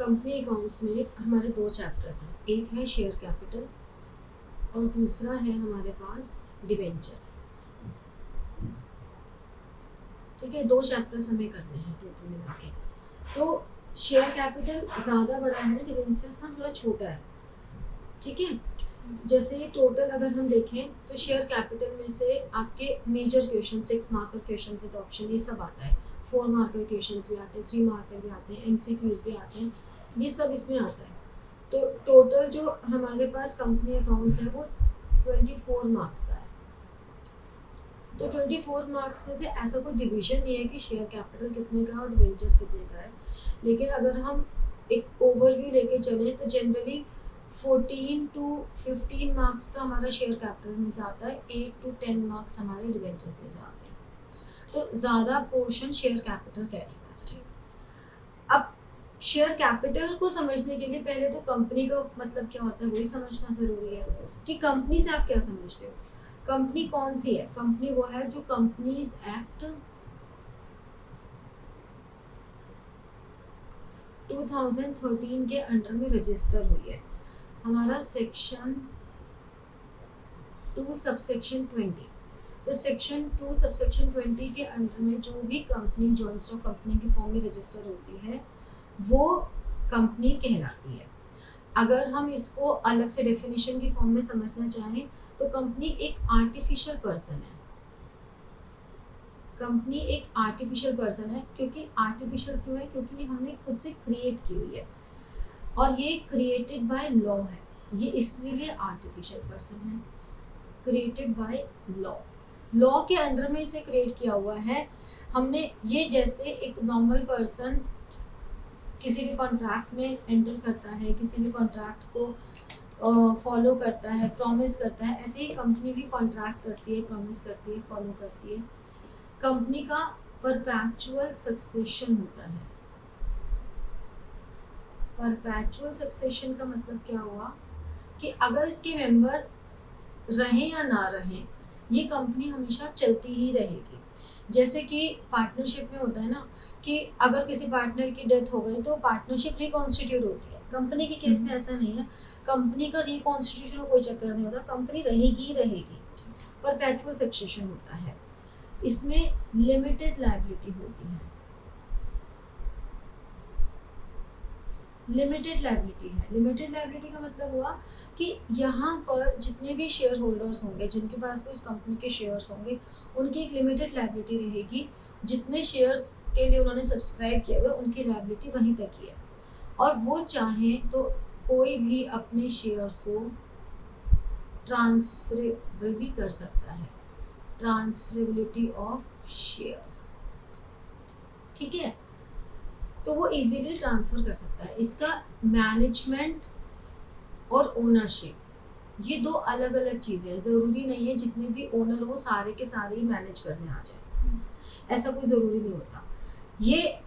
Company accounts में हमारे दो चैप्टर्स हैं, एक है शेयर कैपिटल और दूसरा है हमारे पास डिवेंचर्स। ठीक है, दो चैप्टर्स हमें करने हैं टोटल मिला के। तो शेयर कैपिटल ज़्यादा बड़ा है, डिवेंचर्स ना थोड़ा छोटा है। ठीक है, जैसे टोटल अगर हम देखें तो शेयर कैपिटल में से आपके major question 6 marker question with option ये सब आता है, 4 मार्कर क्वेश्चंस भी आते हैं, 3 मार्कर भी आते हैं, एमसीक्यूज भी आते हैं, ये सब इसमें आता है। तो टोटल जो हमारे पास कंपनी अकाउंट्स है वो 24 मार्क्स का है। तो 24 मार्क्स में से ऐसा कोई डिवीजन नहीं है कि शेयर कैपिटल कितने का और डिवेंचर्स कितने का है, लेकिन अगर हम एक ओवरव्यू लेके चलें तो जनरली 14 to 15 मार्क्स का हमारा शेयर कैपिटल में से आता है, 8 to 10 मार्क्स हमारे डिवेंचर्स में से आते हैं। तो ज़्यादा पोर्शन शेयर कैपिटल कैरी कर रहे हैं। अब शेयर कैपिटल को समझने के लिए पहले तो कंपनी का मतलब क्या होता है वही समझना ज़रूरी है कि कंपनी से आप क्या समझते हो। कंपनी कौन सी है? कंपनी वो है जो कंपनीज एक्ट 2013 के अंडर में रजिस्टर हुई है। हमारा सेक्शन 2 सबसेक्शन 20, तो सेक्शन 2 सबसेक्शन 20 के अंडर में जो भी कंपनी जॉइंट स्टॉक कंपनी के फॉर्म में रजिस्टर होती है वो कंपनी कहलाती है। अगर हम इसको अलग से डेफिनेशन की फॉर्म में समझना चाहें तो कंपनी एक आर्टिफिशियल पर्सन है। कंपनी एक आर्टिफिशियल पर्सन है, क्योंकि आर्टिफिशियल क्यों है? क्योंकि हमने खुद से क्रिएट की हुई है और ये क्रिएटेड बाय लॉ है, ये इसीलिए आर्टिफिशियल पर्सन है, क्रिएटेड बाय लॉ। लॉ के अंडर में इसे क्रिएट किया हुआ है हमने। ये जैसे एक नॉर्मल पर्सन किसी भी कॉन्ट्रैक्ट में एंटर करता है, किसी भी कॉन्ट्रैक्ट को फॉलो करता है, प्रॉमिस करता है, ऐसे ही कंपनी भी कॉन्ट्रैक्ट करती है, प्रॉमिस करती है, फॉलो करती है। कंपनी का परपेचुअल सक्सेशन होता है। परपेचुअल सक्सेशन का मतलब क्या हुआ कि अगर इसके मेंबर्स रहें या ना रहें ये कंपनी हमेशा चलती ही रहेगी। जैसे कि पार्टनरशिप में होता है ना कि अगर किसी पार्टनर की डेथ हो गई तो पार्टनरशिप रिकॉन्स्टिट्यूट होती है। कंपनी के केस में ऐसा नहीं है, कंपनी का रिकॉन्स्टिट्यूशन में कोई चक्कर नहीं होता, कंपनी रहेगी ही रहेगी। परपेचुअल सक्सेशन होता है, इसमें लिमिटेड लायबिलिटी होती है। लिमिटेड लायबिलिटी है। लिमिटेड लायबिलिटी का मतलब हुआ कि यहाँ पर जितने भी शेयर होल्डर्स होंगे, जिनके पास भी इस कंपनी के शेयर्स होंगे, उनकी एक लिमिटेड लायबिलिटी रहेगी। जितने शेयर्स के लिए उन्होंने सब्सक्राइब किया हुआ उनकी लायबिलिटी वहीं तक ही है, और वो चाहें तो कोई भी अपने शेयर्स को ट्रांसफरेबल भी कर सकता है, ट्रांसफरेबिलिटी ऑफ शेयर्स। ठीक है, तो वो इजीली ट्रांसफ़र कर सकता है। इसका मैनेजमेंट और ओनरशिप ये दो अलग अलग चीज़ें हैं। ज़रूरी नहीं है जितने भी ओनर हो सारे के सारे ही मैनेज करने आ जाए, ऐसा कोई ज़रूरी नहीं होता। ये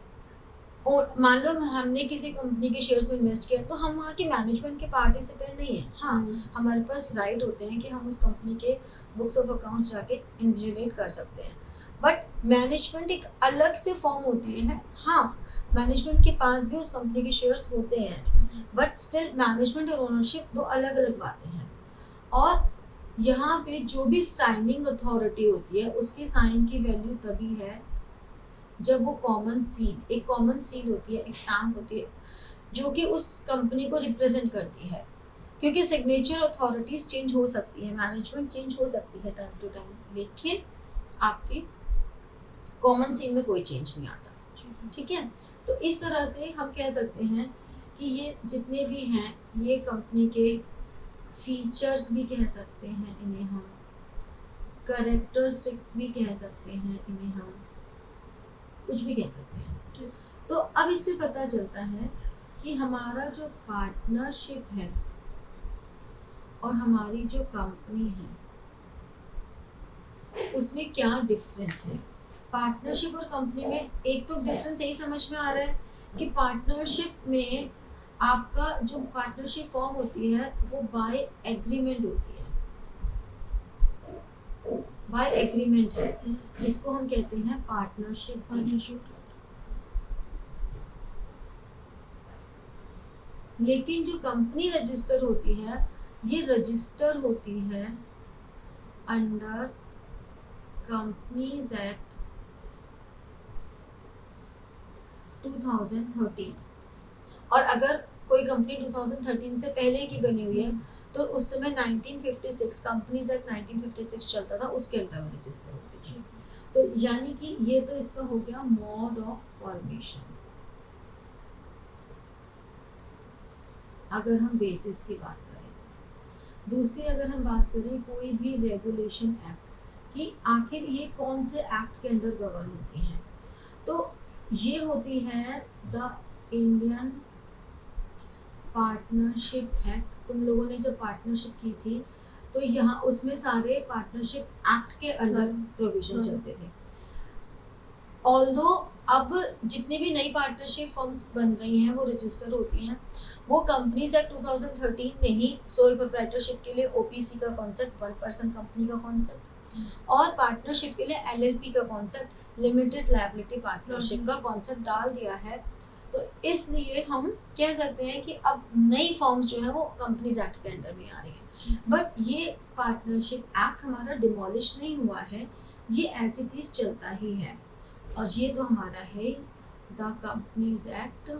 मान लो हमने किसी कंपनी के शेयर्स में इन्वेस्ट किया तो हम वहाँ के मैनेजमेंट के पार्टिसिपेंट नहीं हैं। हाँ, हमारे पास राइट होते हैं कि हम उस कंपनी के बुक्स ऑफ अकाउंट्स जाके इन्विजिलेट कर सकते हैं, बट मैनेजमेंट एक अलग से फॉर्म होती है। हाँ, मैनेजमेंट के पास भी उस कंपनी के शेयर्स होते हैं, बट स्टिल मैनेजमेंट और ओनरशिप दो अलग अलग बातें हैं। और यहाँ पे जो भी साइनिंग अथॉरिटी होती है उसकी साइन की वैल्यू तभी है जब वो कॉमन सील, एक कॉमन सील होती है, एक स्टैम्प होती है जो कि उस कंपनी को रिप्रेजेंट करती है। क्योंकि सिग्नेचर अथॉरिटीज चेंज हो सकती है, मैनेजमेंट चेंज हो सकती है टाइम टू टाइम, लेकिन आपकी कॉमन सील में कोई चेंज नहीं आता। ठीक है, तो इस तरह से हम कह सकते हैं कि ये जितने भी हैं ये कंपनी के फीचर्स भी कह सकते हैं, इन्हें हम कैरेक्टरिस्टिक्स भी कह सकते हैं, इन्हें हम कुछ भी कह सकते हैं। तो अब इससे पता चलता है कि हमारा जो पार्टनरशिप है और हमारी जो कंपनी है उसमें क्या डिफरेंस है। पार्टनरशिप और कंपनी में एक तो डिफरेंस यही समझ में आ रहा है कि पार्टनरशिप में आपका जो पार्टनरशिप फॉर्म होती है वो बाय एग्रीमेंट होती है, बाय एग्रीमेंट है, जिसको हम कहते हैं पार्टनरशिप। लेकिन जो कंपनी रजिस्टर होती है ये रजिस्टर होती है अंडर कंपनीज एक्ट 2013। और अगर कोई कंपनी 2013 से पहले की बनी हुई है तो उस समय 1956 कंपनीज एक्ट 1956 चलता था, उसके अंडर में रजिस्टर होती थी। तो यानी कि ये तो इसका हो गया मोड ऑफ फॉर्मेशन। अगर हम बेसिस की बात करें तो दूसरी अगर हम बात करें कोई भी रेगुलेशन एक्ट कि आखिर ये कौन से एक्ट के अंडर गवर्न होती हैं, तो ये होती है द इंडियन पार्टनरशिप एक्ट। तुम लोगों ने जब पार्टनरशिप की थी तो यहाँ उसमें सारे पार्टनरशिप एक्ट के अंडर प्रोविजन चलते थे। ऑल्दो अब जितनी भी नई पार्टनरशिप फर्म्स बन रही हैं वो रजिस्टर होती हैं, वो कंपनीज एक्ट 2013 ने ही सोल प्रोप्राइटरशिप के लिए ओपीसी का कॉन्सेप्ट, 1% कंपनी का कॉन्सेप्ट, और पार्टनरशिप के लिए एलएलपी का कॉन्सेप्ट, लिमिटेड लायबिलिटी पार्टनरशिप का कॉन्सेप्ट डाल दिया है। तो इसलिए हम कह सकते हैं कि अब नई फॉर्म्स जो है वो कंपनीज एक्ट के अंडर में आ रही है। बट ये पार्टनरशिप एक्ट हमारा डिमोलिश नहीं हुआ है, ये एज इट इज चलता ही है। और ये तो हमारा है द कंपनीज एक्ट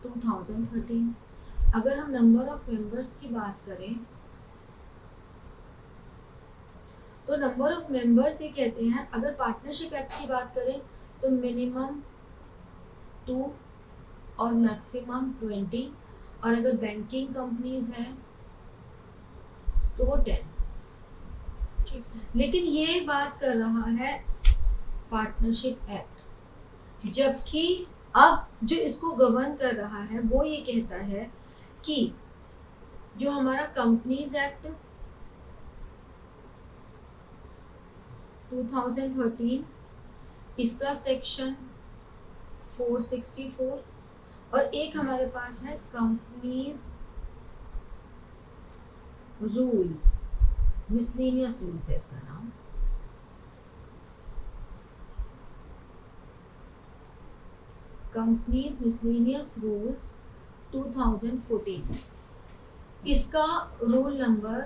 2013। अगर हम नंबर ऑफ मेंबर्स की बात करें तो नंबर ऑफ मेंबर्स ये कहते हैं, अगर पार्टनरशिप एक्ट की बात करें तो मिनिमम 2 और मैक्सिमम 20, और अगर बैंकिंग कंपनीज हैं तो वो 10। लेकिन ये बात कर रहा है पार्टनरशिप एक्ट, जबकि अब जो इसको गवर्न कर रहा है वो ये कहता है कि जो हमारा कंपनीज एक्ट 2013 इसका सेक्शन 464 और एक हमारे पास है कंपनीज रूल, मिसलेनियस रूल्स है इसका नाम। कंपनीज मिसलेनियस रूल्स 2014, इसका रूल नंबर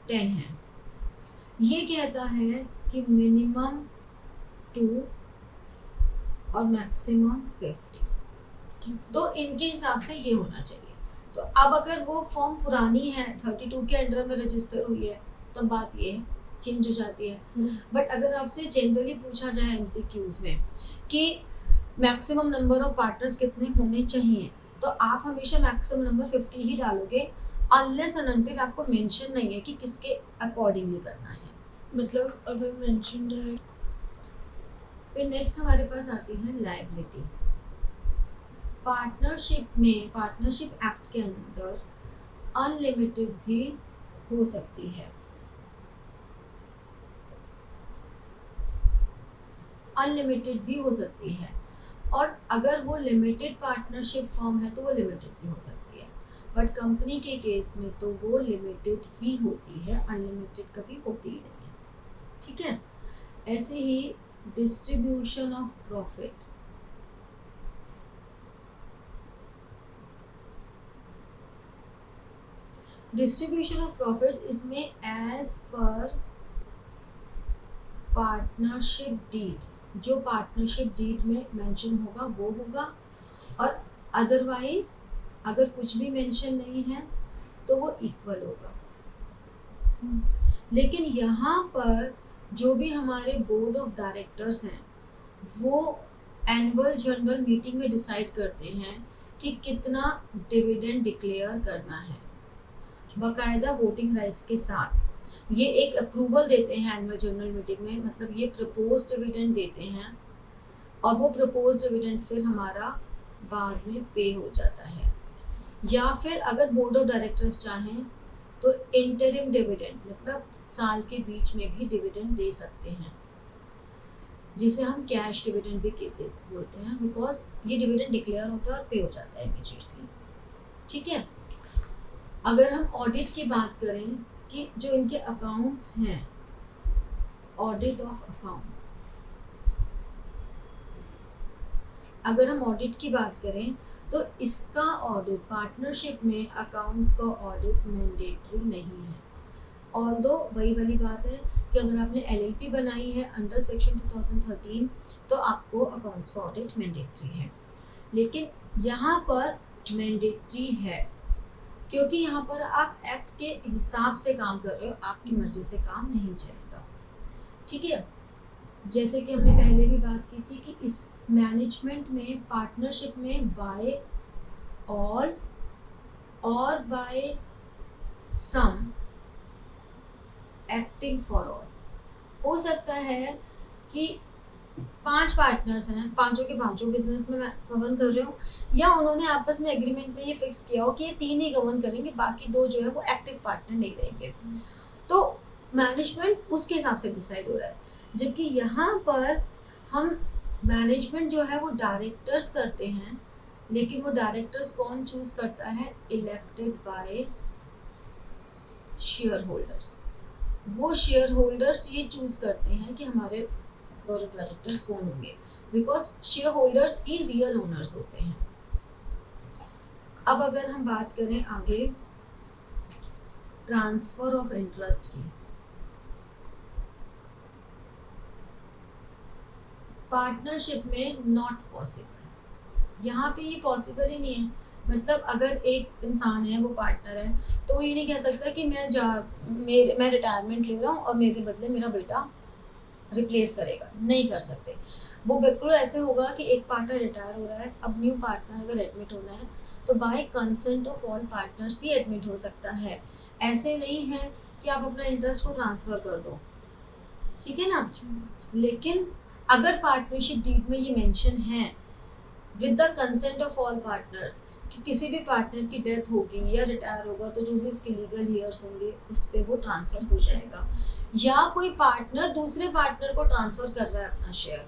10 है। ये कहता है कि मिनिमम 2 और मैक्सिमम 50। तो इनके हिसाब से ये होना चाहिए। तो अब अगर वो फॉर्म पुरानी है 32 के अंडर में रजिस्टर हुई है तो बात ये है चेंज हो जाती है। बट अगर आपसे जनरली पूछा जाए एमसीक्यूज में कि मैक्सिमम नंबर ऑफ पार्टनर्स कितने होने चाहिए तो आप हमेशा मैक्सिमम नंबर 50 ही डालोगे, अनलेस एंड अनटिल आपको मेंशन नहीं है कि किसके अकॉर्डिंगली करना है। मतलब अगर मेंशन है। फिर नेक्स्ट हमारे पास आती है लायबिलिटी। पार्टनरशिप में, पार्टनरशिप एक्ट के अंदर अनलिमिटेड भी हो सकती है। अनलिमिटेड भी हो सकती है, और अगर वो लिमिटेड पार्टनरशिप फर्म है तो वो लिमिटेड भी हो सकती है। बट कंपनी के केस में तो वो लिमिटेड ही होती है, अनलिमिटेड कभी होती ही नहीं है। ठीक है। ऐसे ही distribution of profit, distribution of profits इसमें एज पर पार्टनरशिप डीड, जो पार्टनरशिप डीड में मेंशन होगा वो होगा, और अदरवाइज अगर कुछ भी मेंशन नहीं है तो वो इक्वल होगा। लेकिन यहाँ पर जो भी हमारे बोर्ड ऑफ डायरेक्टर्स हैं वो एनुअल जनरल मीटिंग में डिसाइड करते हैं कि कितना डिविडेंड डिक्लेयर करना है, बाकायदा वोटिंग राइट्स के साथ। ये एक अप्रूवल देते हैं एनुअल जनरल मीटिंग में, मतलब ये प्रपोज डिविडेंड देते हैं, और वो प्रपोज डिविडेंड फिर हमारा बाद में पे हो जाता है। या फिर अगर बोर्ड ऑफ डायरेक्टर्स चाहें तो इंटरिम डिविडेंड, मतलब साल के बीच में भी डिविडेंड दे सकते हैं, जिसे हम कैश डिविडेंड भी बोलते हैं, बिकॉज ये डिविडेंड डिक्लेयर होता है और पे हो जाता है इमीडिएटली। ठीक है। अगर हम ऑडिट की बात करें कि जो इनके अकाउंट्स हैं, ऑडिट ऑफ अकाउंट्स, अगर हम ऑडिट की बात करें तो इसका ऑडिट पार्टनरशिप में अकाउंट्स का ऑडिट मैंडेटरी नहीं है। ऑल्दो वही वाली बात है कि अगर आपने एलएलपी बनाई है अंडर सेक्शन 2013 तो आपको अकाउंट्स का ऑडिट मैंडेटरी है, लेकिन यहाँ पर मैंडेटरी है क्योंकि यहाँ पर आप एक्ट के हिसाब से काम कर रहे हो, आपकी मर्जी से काम नहीं चलेगा। ठीक है, जैसे कि हमने पहले भी बात की थी कि इस मैनेजमेंट में पार्टनरशिप में बाय ऑल और by some acting for all. हो सकता है कि 5 पार्टनर्स हैं, पांचों के पांचों बिजनेस में गवर्न कर रहे हो, या उन्होंने आपस में एग्रीमेंट में ये फिक्स किया हो कि ये 3 ही गवर्न करेंगे, बाकी 2 जो है वो एक्टिव पार्टनर नहीं रहेंगे, तो मैनेजमेंट उसके हिसाब से डिसाइड हो रहा है। जबकि यहाँ पर हम मैनेजमेंट जो है वो डायरेक्टर्स करते हैं, लेकिन वो डायरेक्टर्स कौन चूज करता है? Elected by share holders. वो शेयर होल्डर्स ये चूज करते हैं कि हमारे बोर्ड ऑफ डायरेक्टर्स कौन होंगे, because share holders he real owners होते हैं। अब अगर हम बात करें आगे ट्रांसफर ऑफ इंटरेस्ट की, पार्टनरशिप में नॉट पॉसिबल, यहाँ पे ये पॉसिबल ही नहीं है। मतलब अगर एक इंसान है वो पार्टनर है तो वो ये नहीं कह सकता कि मैं रिटायरमेंट ले रहा हूँ और मेरे बदले मेरा बेटा रिप्लेस करेगा, नहीं कर सकते। वो बिल्कुल ऐसे होगा कि एक पार्टनर रिटायर हो रहा है, अब न्यू पार्टनर अगर एडमिट होना है तो bye consent of all partners he admit हो सकता है। ऐसे नहीं है कि आप अपना इंटरेस्ट को ट्रांसफर कर दो, ठीक है ना। लेकिन अगर पार्टनरशिप डीड में ये मेंशन है with the consent of all partners कि किसी भी पार्टनर की डेथ होगी या रिटायर होगा तो जो भी उसके लीगल ईयर्स होंगे उस पर वो ट्रांसफर हो जाएगा, या कोई पार्टनर दूसरे पार्टनर को ट्रांसफर कर रहा है अपना शेयर,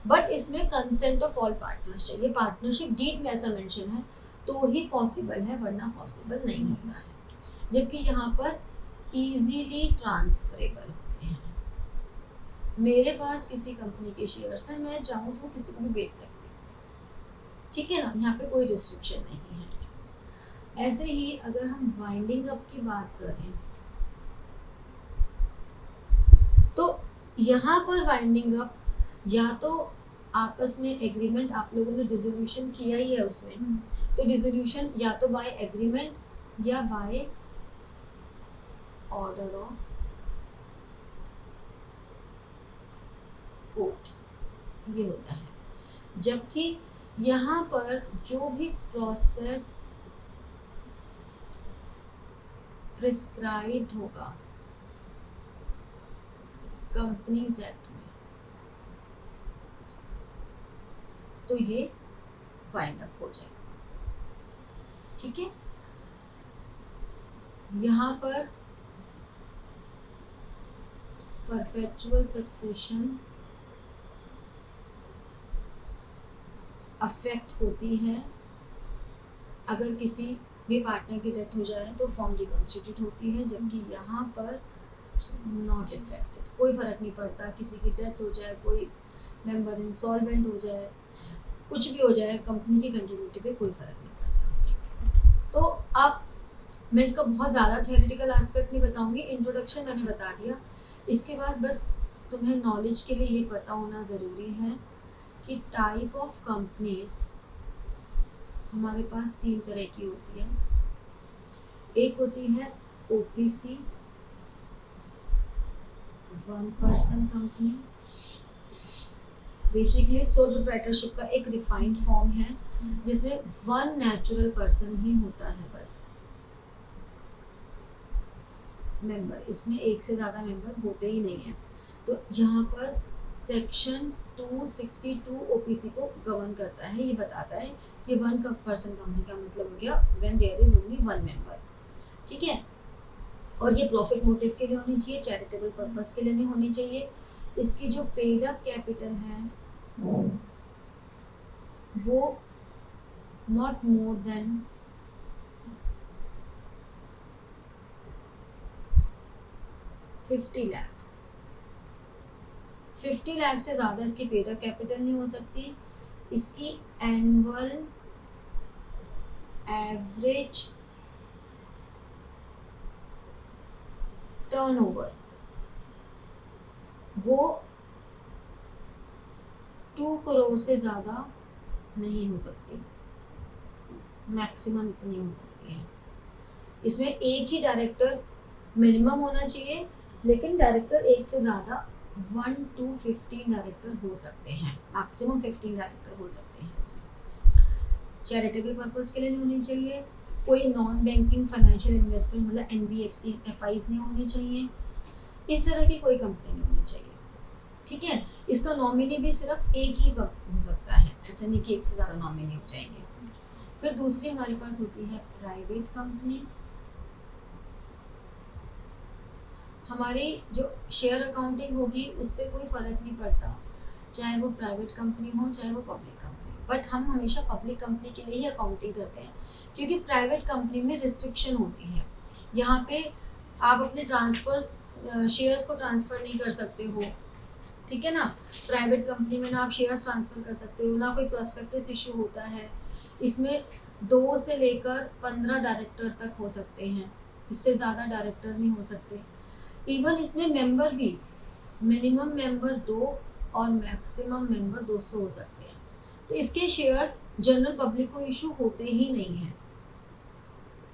बट इसमें कंसेंट ऑफ ऑल पार्टनर्स चाहिए। पार्टनरशिप डीड में ऐसा मेंशन है तो ही पॉसिबल है, वरना पॉसिबल नहीं होता है। जबकि यहाँ पर इजीली ट्रांसफरेबल होते हैं। मेरे पास किसी कंपनी के शेयर्स हैं, मैं चाहूँ तो किसी को भी बेच सकती हूँ, ठीक है ना, यहाँ पे कोई रिस्ट्रिक्शन नहीं है। ऐसे ही अगर हम वाइंडिंग अप की बात करें तो यहाँ पर वाइंडिंग अप या तो आपस में एग्रीमेंट, आप लोगों ने डिसोल्यूशन किया ही है उसमें, तो डिसोल्यूशन या तो बाय एग्रीमेंट या बाय ऑर्डर ऑफ कोर्ट, ये होता है। जबकि यहाँ पर जो भी प्रोसेस प्रिस्क्राइब्ड होगा कंपनीज एक्ट में तो ये वाइंड अप हो जाएगा, ठीक है। यहाँ पर परपेचुअल सक्सेशन अफेक्ट होती है अगर किसी भी पार्टनर की डेथ हो जाए तो फॉर्म रिकॉन्स्टिट्यूट होती है, जबकि यहाँ पर नॉट इफेक्टेड, कोई फर्क नहीं पड़ता, किसी की डेथ हो जाए, कोई मेंबर इंसॉल्वेंट हो जाए, कुछ भी हो जाए, कंपनी की कंटिन्यूटी पे कोई फर्क नहीं पड़ता। तो अब मैं इसका बहुत ज़्यादा थियोरेटिकल एस्पेक्ट नहीं बताऊंगी, इंट्रोडक्शन मैंने बता दिया। इसके बाद बस तुम्हें नॉलेज के लिए ये पता होना ज़रूरी है कि टाइप ऑफ कंपनीज हमारे पास 3 तरह की होती है। एक होती है OPC, 1 person company, basically sole proprietorship का एक रिफाइंड फॉर्म है जिसमें 1 नेचुरल पर्सन ही होता है बस मेंबर, इसमें एक से ज़्यादा मेंबर होते ही नहीं हैं। तो यहाँ पर सेक्शन 262 ओपीसी को गवर्न करता है, ये बताता है कि 1 पर्सन कंपनी का मतलब हो गया when there is only 1 member, ठीक है। और ये प्रॉफिट मोटिव के लिए होनी चाहिए, चैरिटेबल पर्पस के लिए नहीं होनी चाहिए। इसकी जो पेड अप कैपिटल है वो नॉट मोर देन 50 लाख से ज़्यादा इसकी पेड अप कैपिटल नहीं हो सकती। इसकी एनुअल एवरेज टर्नओवर वो 2 करोड़ से ज़्यादा नहीं हो सकती, मैक्सिमम इतनी हो सकती है। इसमें एक ही डायरेक्टर मिनिमम होना चाहिए, लेकिन डायरेक्टर एक से ज़्यादा 1 to 15 डायरेक्टर हो सकते हैं, मैक्सिमम 15 डायरेक्टर हो सकते हैं। इसमें चैरिटेबल पर्पस के लिए नहीं होनी चाहिए, कोई नॉन बैंकिंग फाइनेंशियल इन्वेस्टमेंट मतलब NBFC FIs नहीं होनी चाहिए, इस तरह की कोई कंपनी नहीं होनी चाहिए, ठीक है। इसका नॉमिनी भी सिर्फ एक ही हो सकता है, ऐसा नहीं कि एक से ज़्यादा नॉमिनी हो जाएंगे। फिर दूसरी हमारे पास होती है प्राइवेट कंपनी। हमारी जो शेयर अकाउंटिंग होगी उस पर कोई फ़र्क नहीं पड़ता, चाहे वो प्राइवेट कंपनी हो चाहे वो पब्लिक कंपनी, बट हम हमेशा पब्लिक कंपनी के लिए ही अकाउंटिंग करते हैं, क्योंकि प्राइवेट कंपनी में रिस्ट्रिक्शन होती है। यहाँ पे आप अपने शेयर्स को ट्रांसफ़र नहीं कर सकते हो, ठीक है ना। प्राइवेट कंपनी में ना आप शेयर्स ट्रांसफ़र कर सकते हो, ना कोई प्रोस्पेक्टस इशू होता है। इसमें 2 से लेकर 15 डायरेक्टर तक हो सकते हैं, इससे ज़्यादा डायरेक्टर नहीं हो सकते। इवन इसमें मेंबर भी मिनिमम मेंबर 2 और मैक्सिमम मेंबर 200 हो सकते हैं। तो इसके शेयर्स जनरल पब्लिक को इशू होते ही नहीं हैं,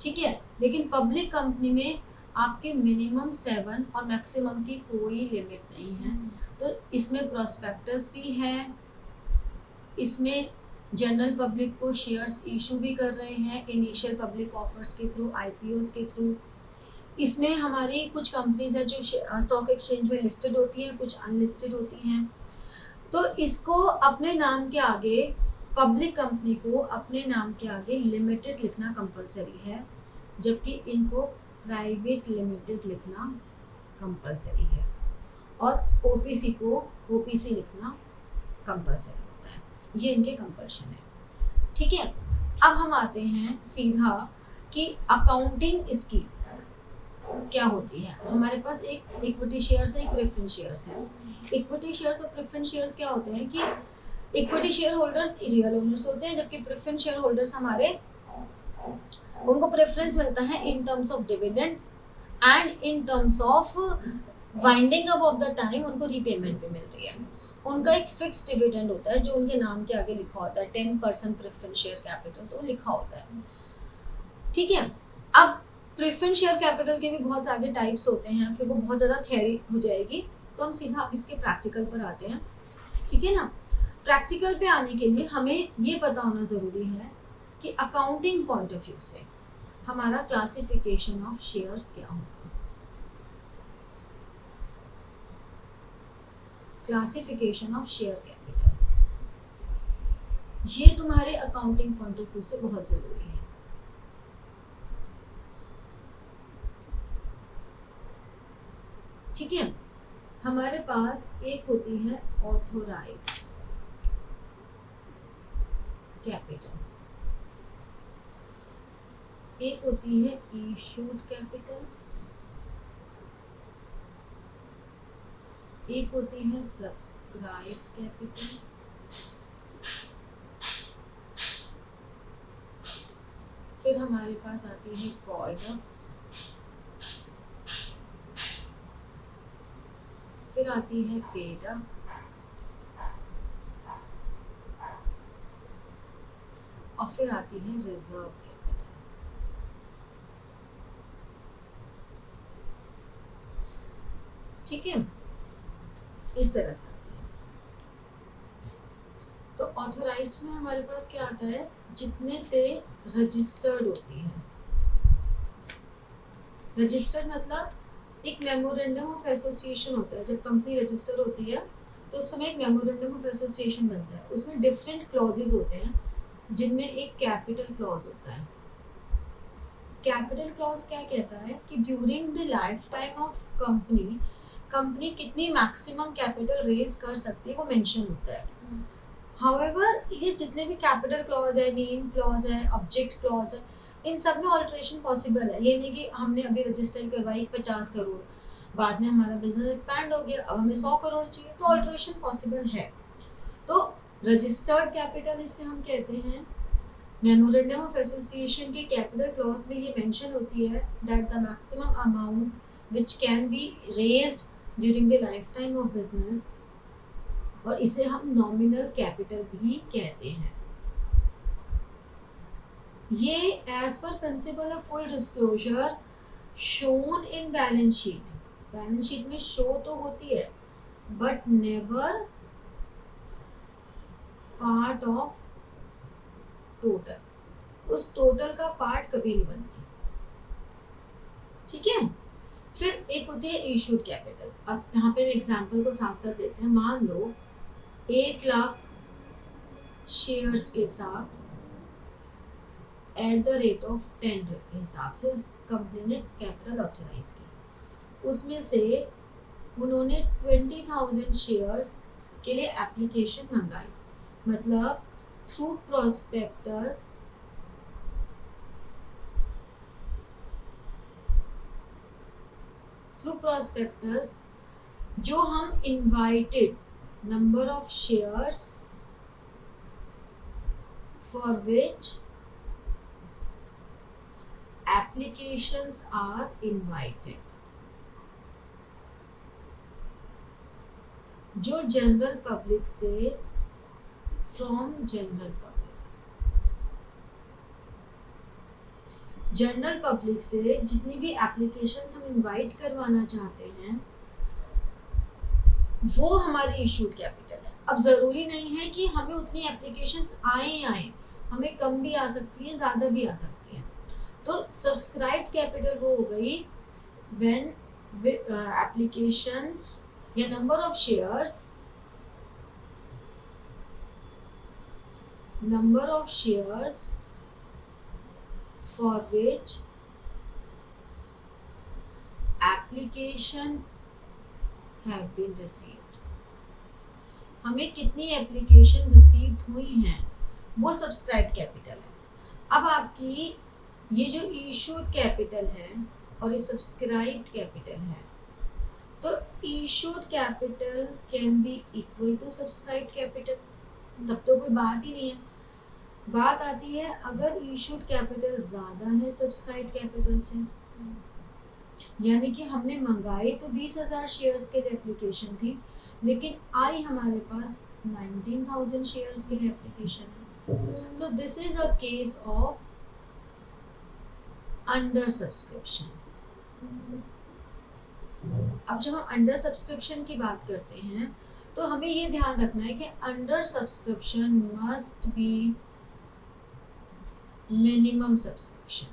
ठीक है। लेकिन पब्लिक कंपनी में आपके मिनिमम 7 और मैक्सिमम की कोई लिमिट नहीं है। तो इसमें प्रोस्पेक्टस भी है, इसमें जनरल पब्लिक को शेयर्स इशू भी कर रहे हैं इनिशियल पब्लिक ऑफर्स के थ्रू, IPOs के थ्रू। इसमें हमारी कुछ कंपनीज है जो स्टॉक एक्सचेंज में लिस्टेड होती हैं, कुछ अनलिस्टेड होती हैं। तो इसको अपने नाम के आगे, पब्लिक कंपनी को अपने नाम के आगे लिमिटेड लिखना कंपलसरी है, जबकि इनको प्राइवेट लिमिटेड लिखना कंपलसरी है, और OPC को OPC लिखना कंपलसरी होता है। ये इनके कंपल्शन है, ठीक है। अब हम आते हैं सीधा कि अकाउंटिंग इसकी क्या होती है। हमारे पास एक इक्विटी शेयर्स है, एक प्रेफरेंस शेयर्स है। इक्विटी शेयर्स और प्रेफरेंस शेयर्स क्या होते हैं कि equity share holders real owners होते हैं, जबकि प्रेफरेंस शेयर होल्डर्स हमारे, उनको प्रेफरेंस मिलता है in terms of dividend and in terms of winding up of the time उनको रीपेमेंट भी मिल रही है। उनका एक फिक्स डिविडेंड होता है जो उनके नाम के आगे लिखा होता है, 10% प्रेफरेंस शेयर कैपिटल, तो लिखा होता है, ठीक है। अब प्रेफरेंस शेयर कैपिटल के भी बहुत आगे टाइप्स होते हैं, फिर वो बहुत ज़्यादा थ्योरी हो जाएगी, तो हम सीधा अब इसके प्रैक्टिकल पर आते हैं, ठीक है ना। प्रैक्टिकल पे आने के लिए हमें ये पता होना ज़रूरी है कि अकाउंटिंग पॉइंट ऑफ व्यू से हमारा क्लासिफिकेशन ऑफ शेयर्स क्या होगा। क्लासिफिकेशन ऑफ शेयर कैपिटल, ये तुम्हारे अकाउंटिंग पॉइंट ऑफ व्यू से बहुत ज़रूरी है। ठीक है, हमारे पास एक होती है ऑथोराइज्ड कैपिटल, एक होती है इशूड कैपिटल, एक होती है सब्सक्राइब कैपिटल, फिर हमारे पास आती है कॉल्ड अप, फिर आती है पेड अप, और फिर आती है रिजर्व कैपिटल। ठीक है, इस तरह से आती है। तो ऑथराइज्ड में हमारे पास क्या आता है, जितने से रजिस्टर्ड होती है। रजिस्टर्ड मतलब एक मेमोरेंडम ऑफ एसोसिएशन होता है। जब कंपनी रजिस्टर होती है तो उस समय एक मेमोरेंडम ऑफ एसोसिएशन बनता है, उसमें डिफरेंट क्लॉजेज होते हैं, जिनमें एक कैपिटल क्लॉज होता है। कैपिटल क्लॉज क्या कहता है कि during the life time of company कितनी मैक्सिमम कैपिटल रेज कर सकती है वो मेंशन होता है। हाउएवर ये जितने भी कैपिटल क्लॉज है, नेम क्लॉज है, ऑब्जेक्ट क्लॉज है, इन सब में ऑल्ट्रेशन पॉसिबल है। ये नहीं कि हमने अभी रजिस्टर करवाई 50 करोड़, बाद में हमारा बिजनेस एक्सपैंड हो गया, अब हमें 100 करोड़ चाहिए, तो ऑल्ट्रेशन पॉसिबल है। तो रजिस्टर्ड कैपिटल इसे हम कहते हैं। मेमोरेंडम ऑफ एसोसिएशन के कैपिटल क्लॉज में ये मेंशन होती है that the maximum amount which can be raised during the life time of business, और इसे हम नॉमिनल कैपिटल भी कहते हैं। ये as per principle of full disclosure shown in balance sheet, balance sheet में शो तो होती है but never part of total, उस टोटल का पार्ट कभी नहीं बनती। ठीक है, फिर एक होती है इशूड कैपिटल। अब यहाँ पे एग्जांपल को साथ साथ लेते हैं। मान लो 1 लाख शेयर्स के साथ एट द रेट ऑफ 10 के हिसाब से कंपनी ने कैपिटल ऑथराइज की, उसमें से उन्होंने 20,000 शेयर्स के लिए एप्लीकेशन मंगाई, मतलब थ्रू प्रोस्पेक्टस जो हम invited number of shares for which applications are invited, जो जनरल पब्लिक से, फ्रॉम जनरल पब्लिक से जितनी भी एप्लीकेशंस हम इनवाइट करवाना चाहते हैं वो हमारी इशूड कैपिटल है। अब ज़रूरी नहीं है कि हमें उतनी एप्लीकेशंस आए, हमें कम भी आ सकती है, ज़्यादा भी आ सकती है। तो सब्सक्राइब कैपिटल वो हो गई व्हेन एप्लीकेशंस या number of shares for which applications have been received, हमें कितनी एप्लीकेशन रिसीव हुई हैं वो सब्सक्राइब कैपिटल है। अब आपकी ये जो इशूड कैपिटल है और ये सब्सक्राइब्ड कैपिटल है, तो issued capital can be equal to subscribed capital, तब तो कोई बात ही नहीं है। बात आती है अगर इशूड कैपिटल ज़्यादा है सब्सक्राइब्ड कैपिटल से, यानी कि हमने मंगाई तो 20,000 शेयर्स के लिए एप्लीकेशन थी, लेकिन आई हमारे पास 19,000 शेयर्स के लिए एप्लीकेशन है। So this is a case of under subscription. अब जब हम अंडर सब्सक्रिप्शन की बात करते हैं तो हमें ये ध्यान रखना है कि under subscription must be minimum subscription,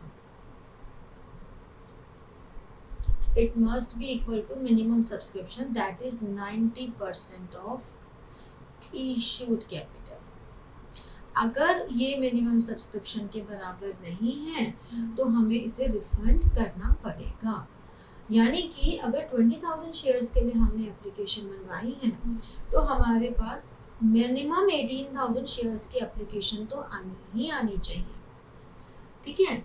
it must be equal to minimum subscription, that is 90% of issued capital। अगर ये मिनिमम सब्सक्रिप्शन के बराबर नहीं है तो हमें इसे रिफंड करना पड़ेगा। यानी कि अगर 20,000 शेयर्स के लिए हमने एप्लीकेशन मंगाई है तो हमारे पास मिनिमम 18,000 शेयर्स की एप्लीकेशन तो आनी ही आनी चाहिए। ठीक है,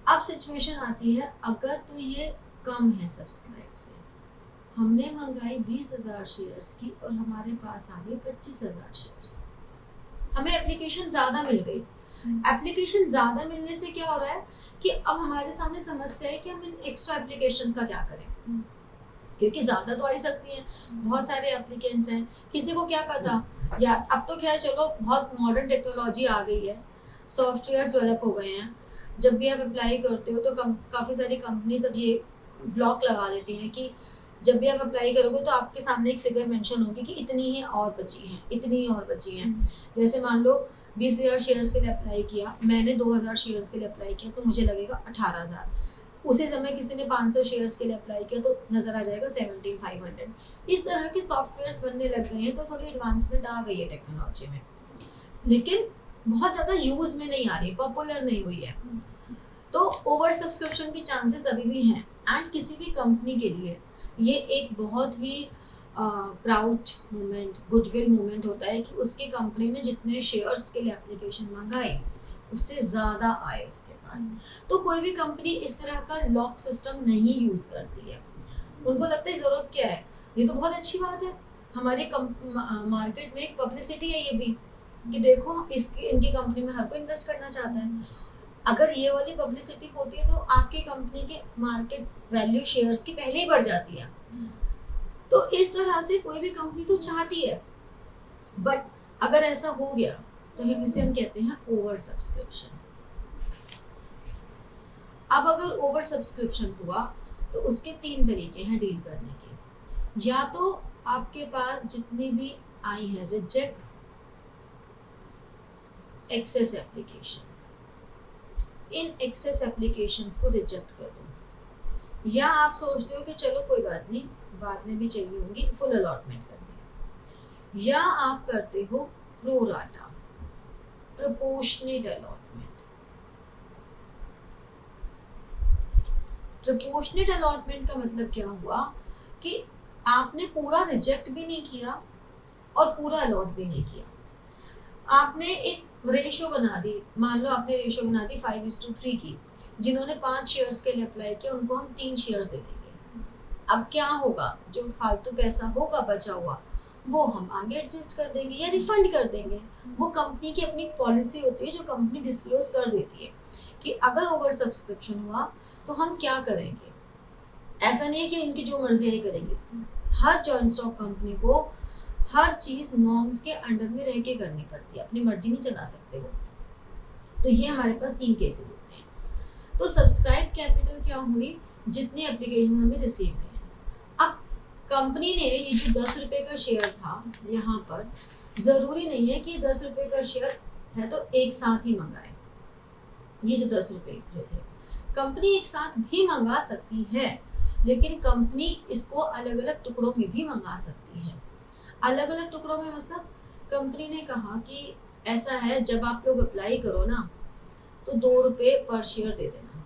अब सिचुएशन आती है अगर तो ये कम है सब्सक्राइब से, हमने मंगाई 20,000 शेयर्स की और हमारे पास आ गई 25,000 शेयर्स, हमें एप्लीकेशन ज़्यादा मिल गई। एप्लीकेशन ज़्यादा मिलने से क्या हो रहा है कि अब हमारे सामने समस्या है कि हम इन एक्स्ट्रा एप्लीकेशंस का क्या करें, क्योंकि ज़्यादा तो आ ही सकती हैं, बहुत सारे एप्लीकेंट्स हैं, किसी को क्या पता। या अब तो खैर चलो बहुत मॉडर्न टेक्नोलॉजी आ गई है, सॉफ्टवेयर्स डेवलप हो गए हैं, जब भी आप अप्लाई करते हो तो काफ़ी सारी कंपनीज अब ये ब्लॉक लगा देती हैं कि जब भी आप अप्लाई करोगे तो आपके सामने एक फिगर मेंशन होगी कि इतनी ही और बची हैं, इतनी ही और बची हैं। जैसे मान लो 20,000 शेयर्स के लिए अप्लाई किया, मैंने 2,000 शेयर्स के लिए अप्लाई किया तो मुझे लगेगा 18,000। उसी समय किसी ने 500 शेयर्स के लिए अप्लाई किया तो नज़र आ जाएगा 17,500। इस तरह के सॉफ्टवेयर्स बनने लग गए हैं, तो थोड़ी एडवांसमेंट आ गई है टेक्नोलॉजी में, लेकिन बहुत ज़्यादा यूज़ में नहीं आ रही, पॉपुलर नहीं हुई है। तो ओवर सब्सक्रिप्शन की चांसेस अभी भी हैं। एंड किसी भी कंपनी के लिए ये एक बहुत ही प्राउड मोमेंट, गुडविल मोमेंट होता है कि उसकी कंपनी ने जितने शेयर्स के लिए एप्लीकेशन मंगाई उससे ज़्यादा आए उसके पास। तो कोई भी कंपनी इस तरह का लॉक सिस्टम नहीं यूज़ करती है, उनको लगता है ज़रूरत क्या है, ये तो बहुत अच्छी बात है, हमारे मार्केट में एक पब्लिसिटी है, ये भी कि देखो इसकी इनकी कंपनी में हर कोई इन्वेस्ट करना चाहता है। अगर ये वाली पब्लिसिटी होती है तो आपकी कंपनी के मार्केट वैल्यू शेयर्स की पहले ही बढ़ जाती है। तो इस तरह से कोई भी कंपनी तो चाहती है, बट अगर ऐसा हो गया तो इसे हम कहते हैं ओवर सब्सक्रिप्शन। अब अगर ओवर सब्सक्रिप्शन हुआ तो उसके 3 तरीके हैं डील करने के। या तो आपके पास जितनी भी आई है रिजेक्ट एक्सेस एप्लीकेशंस, इन एक्सेस एप्लीकेशंस को रिजेक्ट कर दो। या आप सोचते हो कि चलो कोई बात नहीं, बाद में भी चाहिए होंगी, फुल अलॉटमेंट कर दिया। या आप करते हो pro rata, proportionate allotment. Proportionate allotment का मतलब क्या हुआ कि आपने पूरा रिजेक्ट भी नहीं किया और पूरा अलॉट भी नहीं किया। आपने एक रेशो बना दी, मान लो आपने रेशो बना दी 5:3 की। जिन्होंने 5 शेयर्स के लिए अप्लाई किया उनको हम 3 शेयर्स दे देंगे। अब क्या होगा, जो फालतू पैसा होगा बचा हुआ वो हम आगे एडजस्ट कर देंगे या रिफंड कर देंगे। वो कंपनी की अपनी पॉलिसी होती है जो कंपनी डिस्क्लोज कर देती है कि अगर ओवर सब्सक्रिप्शन हुआ तो हम क्या करेंगे। ऐसा नहीं है कि इनकी जो मर्जी है करेंगे। हर जॉइंट स्टॉक कंपनी को हर चीज नॉर्म्स के अंडर में रह के करनी पड़ती है, अपनी मर्जी नहीं चला सकते वो। तो ये हमारे पास 3 केसेस होते हैं। तो सब्सक्राइब कैपिटल क्या हुई, जितनी एप्लीकेशन हमें रिसीव हुई। अब कंपनी ने ये जो 10 रुपए का शेयर था, यहाँ पर जरूरी नहीं है कि 10 रुपए का शेयर है तो एक साथ ही मंगाए। ये जो 10 रुपए जो थे, कंपनी एक साथ भी मंगा सकती है, लेकिन कंपनी इसको अलग अलग टुकड़ों में भी मंगा सकती है। अलग अलग टुकड़ों में मतलब कंपनी ने कहा कि ऐसा है, जब आप लोग अप्लाई करो ना तो 2 रुपए पर शेयर दे देना,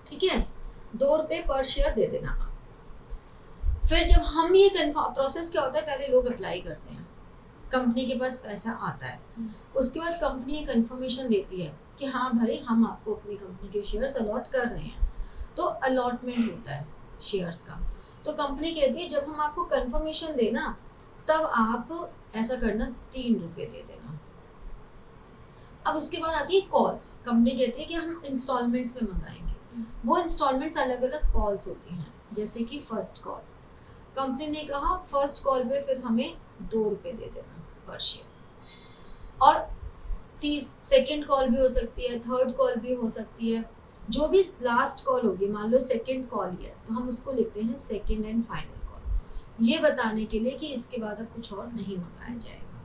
ठीक है, 2 रुपए पर शेयर दे देना। फिर जब हम ये कन्फर्म, प्रोसेस क्या होता है, पहले लोग अप्लाई करते हैं, कंपनी के पास पैसा आता है, उसके बाद कंपनी ये कंफर्मेशन देती है कि हाँ भाई हम आपको अपनी कंपनी के शेयर्स अलॉट कर रहे हैं। तो अलॉटमेंट होता है शेयर्स का। तो कंपनी कहती है जब हम आपको कंफर्मेशन देना तब आप ऐसा करना 3 रुपए दे देना। अब उसके बाद आती है कॉल्स। कंपनी कहती है कि हम इंस्टॉलमेंट्स में मंगाएंगे। वो इंस्टॉलमेंट्स अलग अलग कॉल्स होती हैं, जैसे कि फर्स्ट कॉल। कंपनी ने कहा फर्स्ट कॉल पे फिर हमें 2 रुपए दे देना पर शेयर। और सेकेंड कॉल भी हो सकती है, थर्ड कॉल भी हो सकती है। जो भी लास्ट कॉल होगी, मान लो सेकेंड कॉल ही है तो हम उसको लिखते हैं सेकेंड एंड फाइनल कॉल, ये बताने के लिए कि इसके बाद अब कुछ और नहीं मंगाया जाएगा।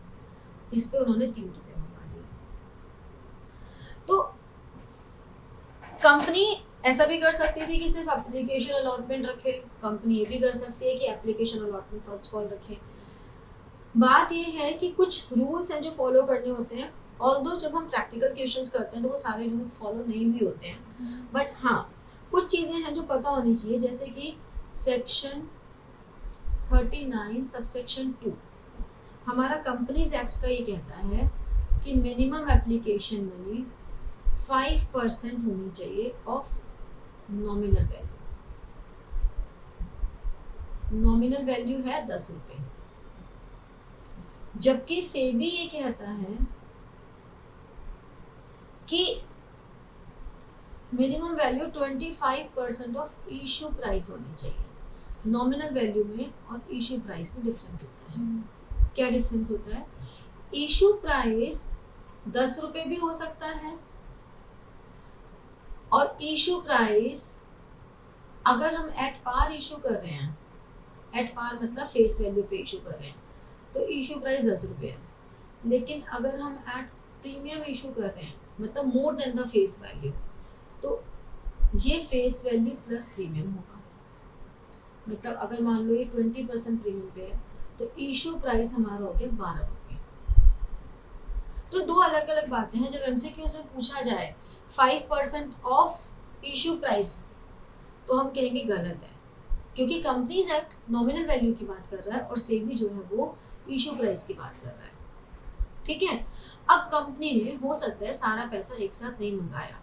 इस पे उन्होंने 3 रुपए मंगा दिए। तो कंपनी ऐसा भी कर सकती थी कि सिर्फ एप्लीकेशन अलॉटमेंट रखे, कंपनी ये भी कर सकती है कि एप्लीकेशन अलॉटमेंट फर्स्ट कॉल रखे। बात ये है कि कुछ रूल्स हैं जो फॉलो करने होते हैं। ऑल्दो जब हम प्रैक्टिकल क्वेश्चंस करते हैं तो वो सारे रूल्स फॉलो नहीं भी होते हैं, बट हाँ कुछ चीज़ें हैं जो पता होनी चाहिए, जैसे कि सेक्शन 39 सबसेक्शन 2 हमारा कंपनीज एक्ट का ये कहता है कि मिनिमम एप्लीकेशन मनी 5% होनी चाहिए of nominal value. Nominal value है 10 रुपए, जबकि सेबी ये कहता है कि minimum value 25% of issue price होनी चाहिए। नॉमिनल वैल्यू में और इशू प्राइस में डिफरेंस होता है। क्या डिफरेंस होता है, इशू प्राइस 10 रुपए भी हो सकता है और इशू प्राइस अगर हम एट पार इशू कर रहे हैं, एट पार मतलब फेस वैल्यू पे इशू कर रहे हैं तो इशू प्राइस 10 रुपए है। लेकिन अगर हम एट प्रीमियम इशू कर रहे हैं मतलब more than the face value, तो ये फेस वैल्यू प्लस प्रीमियम होगा। मतलब अगर मान लो ये 20% प्रीमियम पे है तो इशू प्राइस हमारा हो गया 12 रुपये। तो 2 अलग अलग बातें हैं। जब एमसीक्यूज में पूछा जाए 5% ऑफ इशू प्राइस तो हम कहेंगे गलत है, क्योंकि कंपनीज एक्ट नॉमिनल वैल्यू की बात कर रहा है और सेबी जो है वो इशू प्राइस की बात कर रहा है, ठीक है। अब कंपनी ने हो सकता है सारा पैसा एक साथ नहीं मंगाया,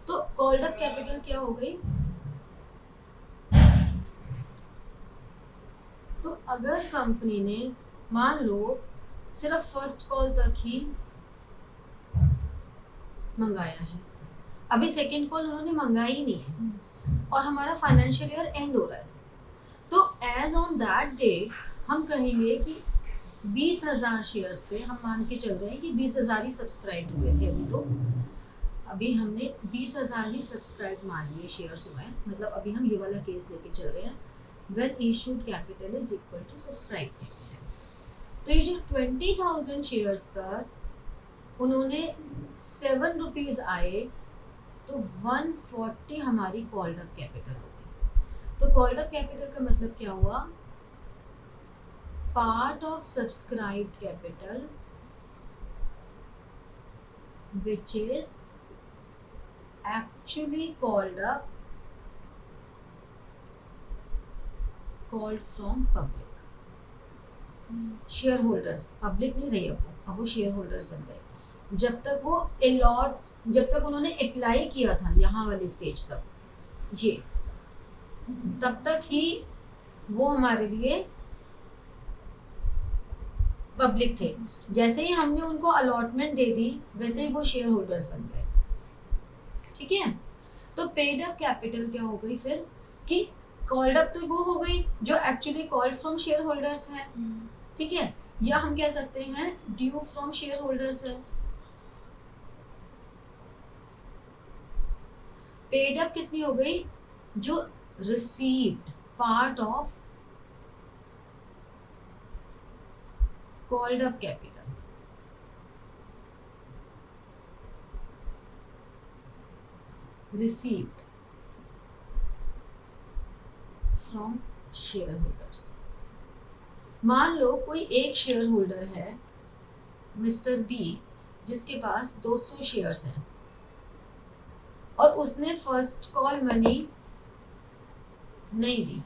तो कॉल्ड अप कैपिटल क्या हो गई, तो अगर कंपनी ने मान लो सिर्फ फर्स्ट कॉल तक ही मंगाया है, अभी सेकेंड कॉल उन्होंने मंगाई ही नहीं है और हमारा फाइनेंशियल ईयर एंड हो रहा है, तो एज ऑन दैट डेट हम कहेंगे कि 20,000 शेयर्स पे हम मान के चल रहे हैं कि 20,000 ही सब्सक्राइब हुए थे। अभी हमने 20,000 ही सब्सक्राइब मान लिए शेयर्स हुए हैं, मतलब अभी हम ये वाला केस लेके चल रहे हैं when issued capital is equal to subscribe capital. तो ये जो 20,000 शेयर्स पर उन्होंने 7 रुपीज़ आए तो 140 हमारी कॉल्ड अप कैपिटल हो गई। तो कॉल्ड अप कैपिटल का मतलब क्या हुआ, part of subscribed capital which is actually called from public share holders. Public नहीं रही अब वो शेयर होल्डर्स बन गए। जब तक उन्होंने अप्लाई किया था यहाँ वाली स्टेज तक, ये तब तक ही वो हमारे लिए पब्लिक थे। जैसे ही हमने उनको अलॉटमेंट दे दी वैसे ही वो शेयर होल्डर्स बन गए। ठीक है, तो पेड अप कैपिटल क्या हो गई फिर कि कॉल्ड अप तो वो हो गई जो actually called from share holders है। ठीक है, या हम कह सकते हैं ड्यू फ्रॉम शेयर होल्डर्स है। पेड अप कितनी हो गई, जो received part of called up capital, received from shareholders। मान लो कोई एक शेयर होल्डर है मिस्टर बी जिसके पास 200 शेयर्स हैं और उसने फर्स्ट कॉल मनी नहीं दी,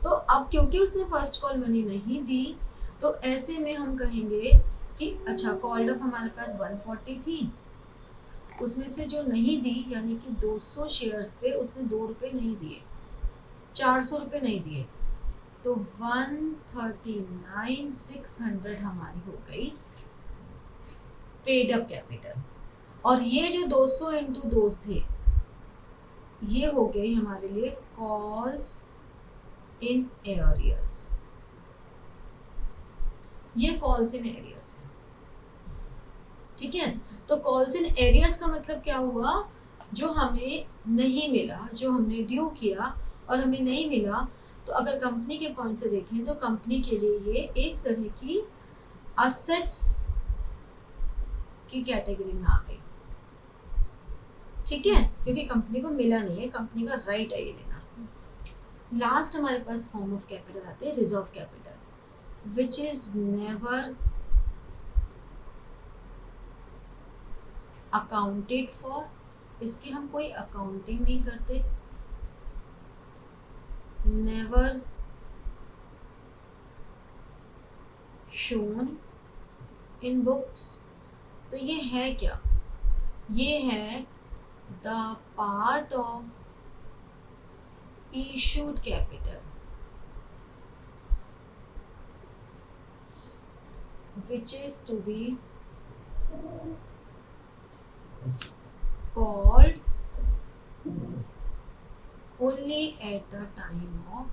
तो अब क्योंकि उसने फर्स्ट कॉल मनी नहीं दी तो ऐसे में हम कहेंगे कि अच्छा कॉल्ड अप हमारे पास 140 थी, उसमें से जो नहीं दी यानी कि 200 शेयर्स पे उसने 2 रुपये नहीं दिए, 400 रुपये नहीं दिए, तो 139,600 हमारी हो गई पेड अप कैपिटल। और ये जो 200 इंटू 2 थे ये हो गई हमारे लिए कॉल्स इन एरियर्स। ये कॉल्स इन एरियर्स है। ठीक है, तो कॉल्स इन एरियर्स का मतलब क्या हुआ, जो हमें नहीं मिला, जो हमने ड्यू किया और हमें नहीं मिला, तो अगर कंपनी के पॉइंट से देखें तो कंपनी के लिए ये एक तरह की असेट्स की कैटेगरी में आ गई। ठीक है, क्योंकि कंपनी को मिला नहीं है, कंपनी का राइट है ये लेना। लास्ट हमारे पास फॉर्म ऑफ कैपिटल आते हैं reserve capital, which is never accounted for. इसकी हम कोई अकाउंटिंग नहीं करते, नेवर शोन इन बुक्स। तो ये है क्या, ये है the part of issued capital which is to be called only at the time of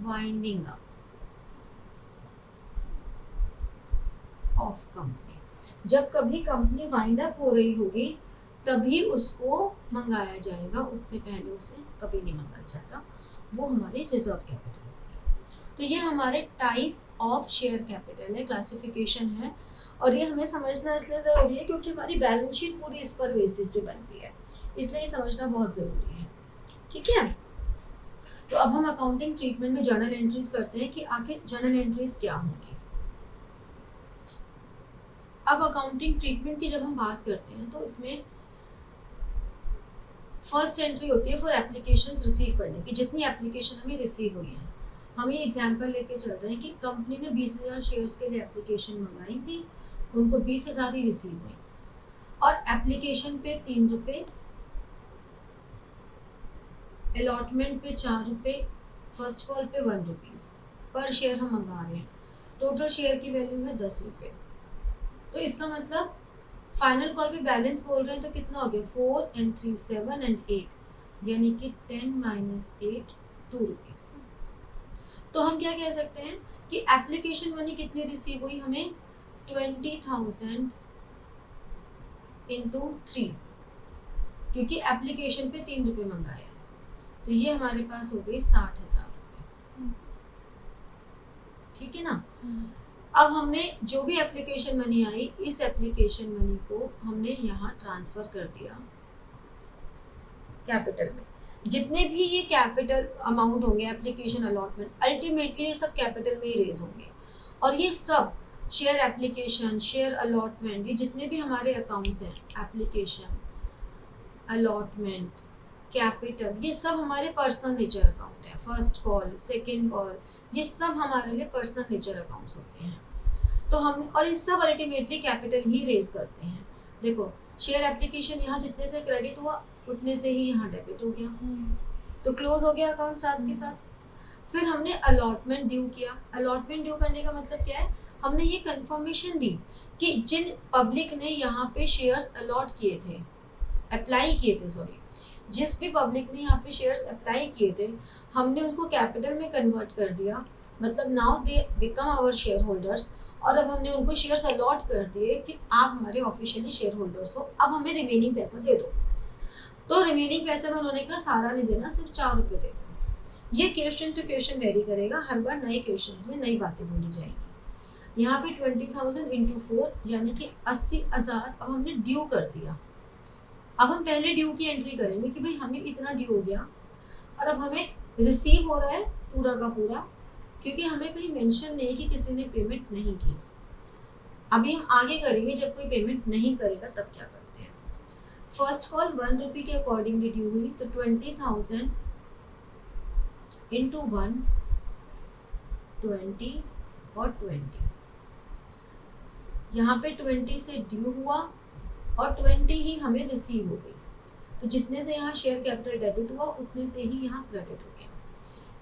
winding up of company। जब कभी कंपनी वाइंड अप हो रही होगी तभी उसको मंगाया जाएगा, उससे पहले उसे कभी नहीं मंगाया जाता। वो हमारे रिजर्व कैपिटल होती है। तो ये हमारे टाइप ऑफ शेयर कैपिटल है, क्लासिफिकेशन है, और ये हमें समझना इसलिए ज़रूरी है क्योंकि हमारी बैलेंस शीट पूरी इस पर बेसिस पे बनती है, इसलिए ये समझना बहुत ज़रूरी है। ठीक है, तो अब हम अकाउंटिंग ट्रीटमेंट में जर्नल एंट्रीज करते हैं कि आखिर जर्नल एंट्रीज क्या होंगी। अब अकाउंटिंग ट्रीटमेंट की जब हम बात करते हैं तो इसमें फर्स्ट एंट्री होती है फॉर एप्लीकेशंस रिसीव करने की, जितनी एप्लीकेशन हमें रिसीव हुई हैं। हम ये एग्जांपल लेके चल रहे हैं कि कंपनी ने 20,000 शेयर्स के लिए एप्लीकेशन मंगाई थी, उनको 20,000 ही रिसीव हुई और एप्लीकेशन पे 3 रुपये अलॉटमेंट पे 4 रुपये, फर्स्ट कॉल पे 1 रुपीज़ पर शेयर हम मंगा रहे हैं, टोटल शेयर की वैल्यू है 10 रुपये। तो इसका मतलब फाइनल कॉल पे बैलेंस बोल रहे हैं तो कितना हो गया, 4 and 3 7 and 8, यानी कि 10 - 8 2 रुपीज़। तो हम क्या कह सकते हैं कि एप्लीकेशन मनी कितनी रिसीव हुई हमें, 20,000 इंटू 3, क्योंकि एप्लीकेशन पे 3 रुपये मंगाया है, तो ये हमारे पास हो गई 60,000 रुपये। ठीक है ना। अब हमने जो भी एप्लीकेशन मनी आई, इस एप्लीकेशन मनी को हमने यहाँ ट्रांसफ़र कर दिया कैपिटल में। जितने भी ये कैपिटल अमाउंट होंगे, एप्लीकेशन अलॉटमेंट, अल्टीमेटली ये सब कैपिटल में ही रेज होंगे। और ये सब शेयर एप्लीकेशन, शेयर अलॉटमेंट, ये जितने भी हमारे अकाउंट्स हैं, एप्लीकेशन, अलॉटमेंट, कैपिटल, ये सब हमारे पर्सनल नेचर अकाउंट है। फर्स्ट कॉल, सेकेंड कॉल, ये सब हमारे लिए पर्सनल नेचर अकाउंट्स होते हैं। तो हम, और ये सब अल्टीमेटली कैपिटल ही रेज करते हैं। देखो, शेयर एप्लीकेशन यहाँ जितने से क्रेडिट हुआ उतने से ही यहाँ डेबिट हो गया, तो क्लोज हो गया अकाउंट साथ के साथ। फिर हमने अलॉटमेंट ड्यू किया। अलॉटमेंट ड्यू करने का मतलब क्या है, हमने ये कंफर्मेशन दी कि जिन पब्लिक ने यहाँ पे शेयर्स अलॉट किए थे, अप्लाई किए थे, सॉरी, जिस भी पब्लिक ने यहाँ पे शेयर्स अप्लाई किए थे, हमने उनको कैपिटल में कन्वर्ट कर दिया। मतलब now they become our share holders, और अब हमने उनको शेयर्स अलॉट कर दिए कि आप हमारे ऑफिशियली शेयर होल्डर्स हो, अब हमें रिमेनिंग पैसा दे दो। तो रिमेनिंग पैसे में उन्होंने कहा सारा नहीं देना, सिर्फ 4 रुपये दे दो। ये क्वेश्चन टू क्वेश्चन वेरी करेगा, हर बार नए क्वेश्चन में नई बातें बोली जाएंगी। यहाँ पे 20,000 इंटू 4 यानी कि 80,000 अब हमने ड्यू कर दिया। अब हम पहले ड्यू की एंट्री करेंगे कि भाई हमें इतना ड्यू हो गया, और अब हमें रिसीव हो रहा है पूरा का पूरा, क्योंकि हमें कहीं मेंशन नहीं कि किसी ने पेमेंट नहीं की। अभी हम आगे करेंगे जब कोई पेमेंट नहीं करेगा तब क्या करते हैं। फर्स्ट कॉल 1 रुपये के अकॉर्डिंगली ड्यू हुई, तो 20,000 इंटू 1 20 और 20, यहाँ पे 20 से ड्यू हुआ और 20 ही हमें रिसीव हो गई। तो जितने से यहाँ शेयर कैपिटल डेबिट हुआ उतने से ही यहाँ क्रेडिट हो गया,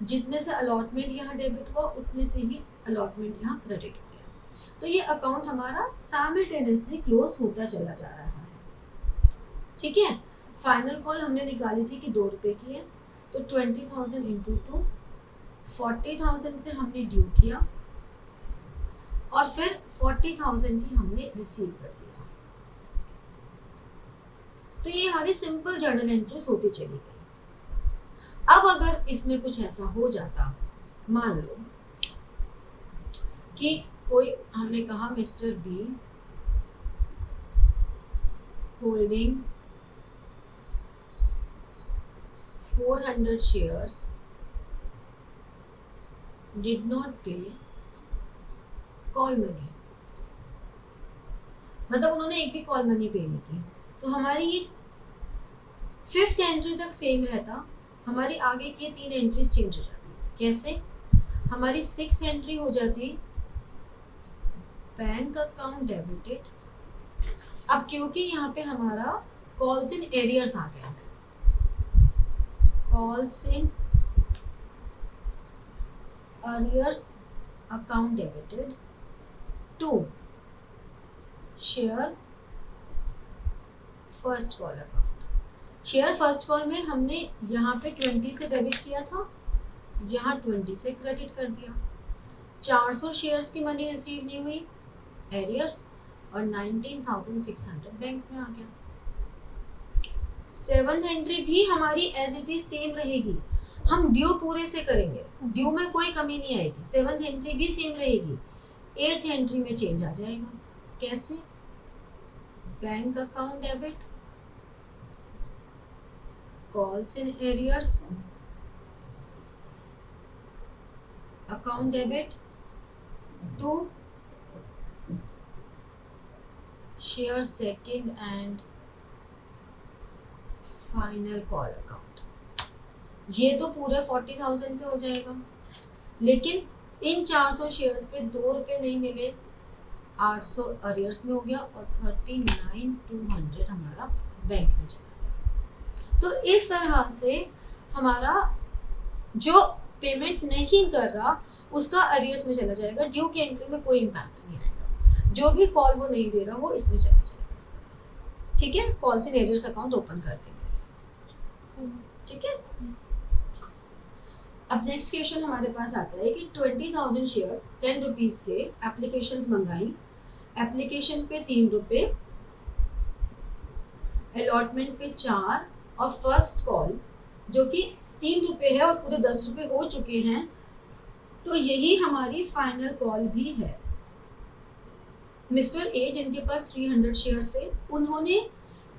जितने से अलॉटमेंट यहाँ डेबिट हुआ उतने से ही अलॉटमेंट यहाँ क्रेडिट हो गया। तो ये अकाउंट हमारा साइमल्टेनियसली क्लोज होता चला जा रहा है। ठीक है। फाइनल कॉल हमने निकाली थी कि 2 रुपये की है, तो 20,000 इंटू 2, 40,000 से हमने ड्यू किया और फिर 40,000 ही हमने रिसीव कर लिया। तो ये हमारी सिंपल जर्नल एंट्रीज होती चली गई। अब अगर इसमें कुछ ऐसा हो जाता, मान लो कि कोई, हमने कहा mister B holding 400 shares did not pay call money, मतलब उन्होंने एक भी कॉल मनी पे नहीं की, तो हमारी ये 5th एंट्री तक सेम रहता, हमारी आगे की 3 एंट्रीज चेंज हो जाती। कैसे? हमारी 6th एंट्री हो जाती बैंक अकाउंट डेबिटेड। अब क्योंकि यहाँ पे हमारा कॉल्स इन एरियर्स आ गया, calls in arrears account debited to share first call account. Share first call में हमने यहाँ पे 20 से डेबिट किया था, यहाँ 20 से क्रेडिट कर दिया। 400 शेयर्स की मनी रिसीव नहीं हुई, एरियर्स, और 19,600 बैंक में आ गया। 7th एंट्री भी हमारी एज इट इज सेम रहेगी, हम ड्यू पूरे से करेंगे, ड्यू में कोई कमी नहीं आएगी। 7th एंट्री भी सेम रहेगी, 8th एंट्री में चेंज आ जाएगा। कैसे? Bank account debit, calls in arrears account debit to share second and final call account. ये तो पूरे 40,000 से हो जाएगा, लेकिन इन 400 शेयर्स पे 2 रुपये नहीं मिले, 800 अरियर्स में हो गया और 39,200 हमारा बैंक में चला गया। तो इस तरह से हमारा जो पेमेंट नहीं कर रहा उसका अरियर्स में चला जाएगा, ड्यू की एंट्री में कोई इम्पैक्ट नहीं आएगा, जो भी कॉल वो नहीं दे रहा वो इसमें चला जाएगा इस तरह से, ठीक है। कॉल से अरियर्स अकाउंट ओपन कर देंगे, ठीक है। अब नेक्स्ट क्वेश्चन हमारे पास आता है कि 20,000 शेयर्स 10 रुपीज़ के एप्लीकेशंस मंगाई, एप्लीकेशन पे 3 रुपये, अलॉटमेंट पे 4 और फर्स्ट कॉल जो कि 3 रुपये है और पूरे 10 रुपये हो चुके हैं, तो यही हमारी फाइनल कॉल भी है। मिस्टर ए जिनके पास 300 शेयर्स थे, उन्होंने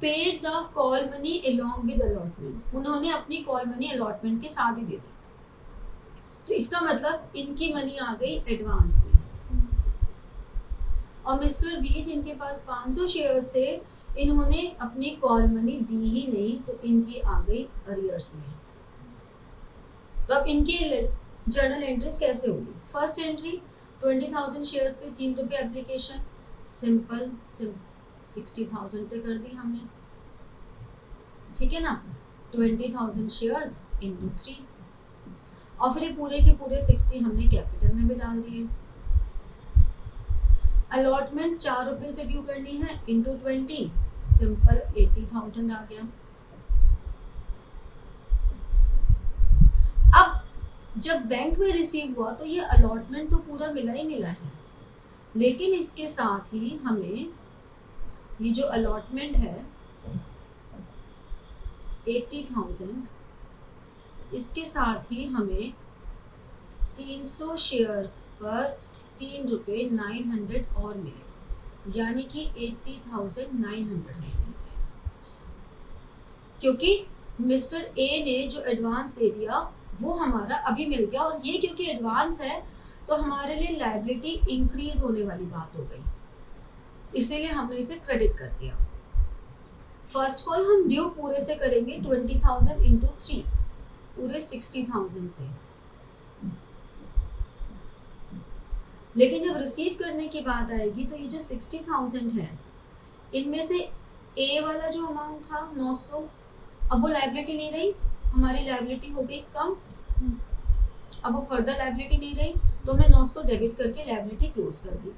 paid the call money along with allotment, उन्होंने अपनी कॉल मनी अलॉटमेंट के साथ ही दे दी, तो इसका मतलब इनकी मनी आ गई एडवांस में। और मिस्टर बी जिनके पास 500 शेयर्स थे, इन्होंने अपनी कॉल मनी दी ही नहीं, तो इनकी आ गई अरियर्स में। तो अब इनकी जर्नल एंट्रीज कैसे होगी? फर्स्ट एंट्री 20,000 शेयर्स पे 3 रुपये एप्लीकेशन, सिंपल 60,000 से कर दी हमने, ठीक है ना। 20,000 शेयर्स इंटू 3 और फिर ये पूरे के पूरे 60 हमने कैपिटल में भी डाल दिए। अलॉटमेंट 4 रुपये से ड्यू करनी है इंटू 20, सिंपल 80,000 आ गया। अब जब बैंक में रिसीव हुआ तो ये अलॉटमेंट तो पूरा मिला ही मिला है, लेकिन इसके साथ ही हमें ये जो अलॉटमेंट है 80,000, इसके साथ ही हमें 300 शेयर्स पर 3 रुपये 900 और मिले, यानी कि 80,900 मिले, क्योंकि मिस्टर ए ने जो एडवांस दे दिया वो हमारा अभी मिल गया, और ये क्योंकि एडवांस है तो हमारे लिए लायबिलिटी इंक्रीज होने वाली बात हो गई, इसीलिए हमने इसे क्रेडिट कर दिया। फर्स्ट कॉल हम ड्यू पूरे से करेंगे 20,000 इंटू 3, पूरे 60,000 से, लेकिन जब रिसीव करने की बात आएगी तो ये जो 60,000 है, इनमें से ए वाला जो अमाउंट था 900, अब वो लायबिलिटी नहीं रही, हमारी लायबिलिटी हो गई कम, अब वो फर्दर लायबिलिटी नहीं रही, तो हमने 900 डेबिट करके लायबिलिटी क्लोज कर दी।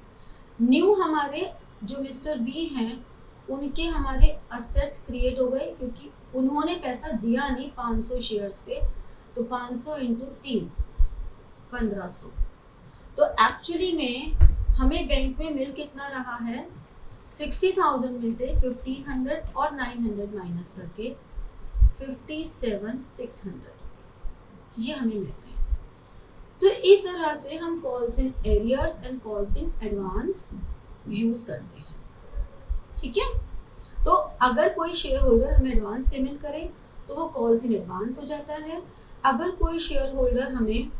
न्यू हमारे जो मिस्टर बी हैं उनके हमारे असेट्स क्रिएट हो गए, क्योंकि उन्होंने पैसा दिया नहीं 500 शेयर्स पे, तो 500 इंटू 3 1500। तो एक्चुअली में हमें बैंक में मिल कितना रहा है, 60,000 में से 1500 और 900 माइनस करके 57,600 ये हमें मिल रहे हैं। तो इस तरह से हम calls in arrears and calls in advance use करते हैं, ठीक है। तो अगर कोई शेयर होल्डर हमें एडवांस पेमेंट करे तो वो कॉल्स इन एडवांस हो जाता है, अगर कोई शेयर होल्डर हमें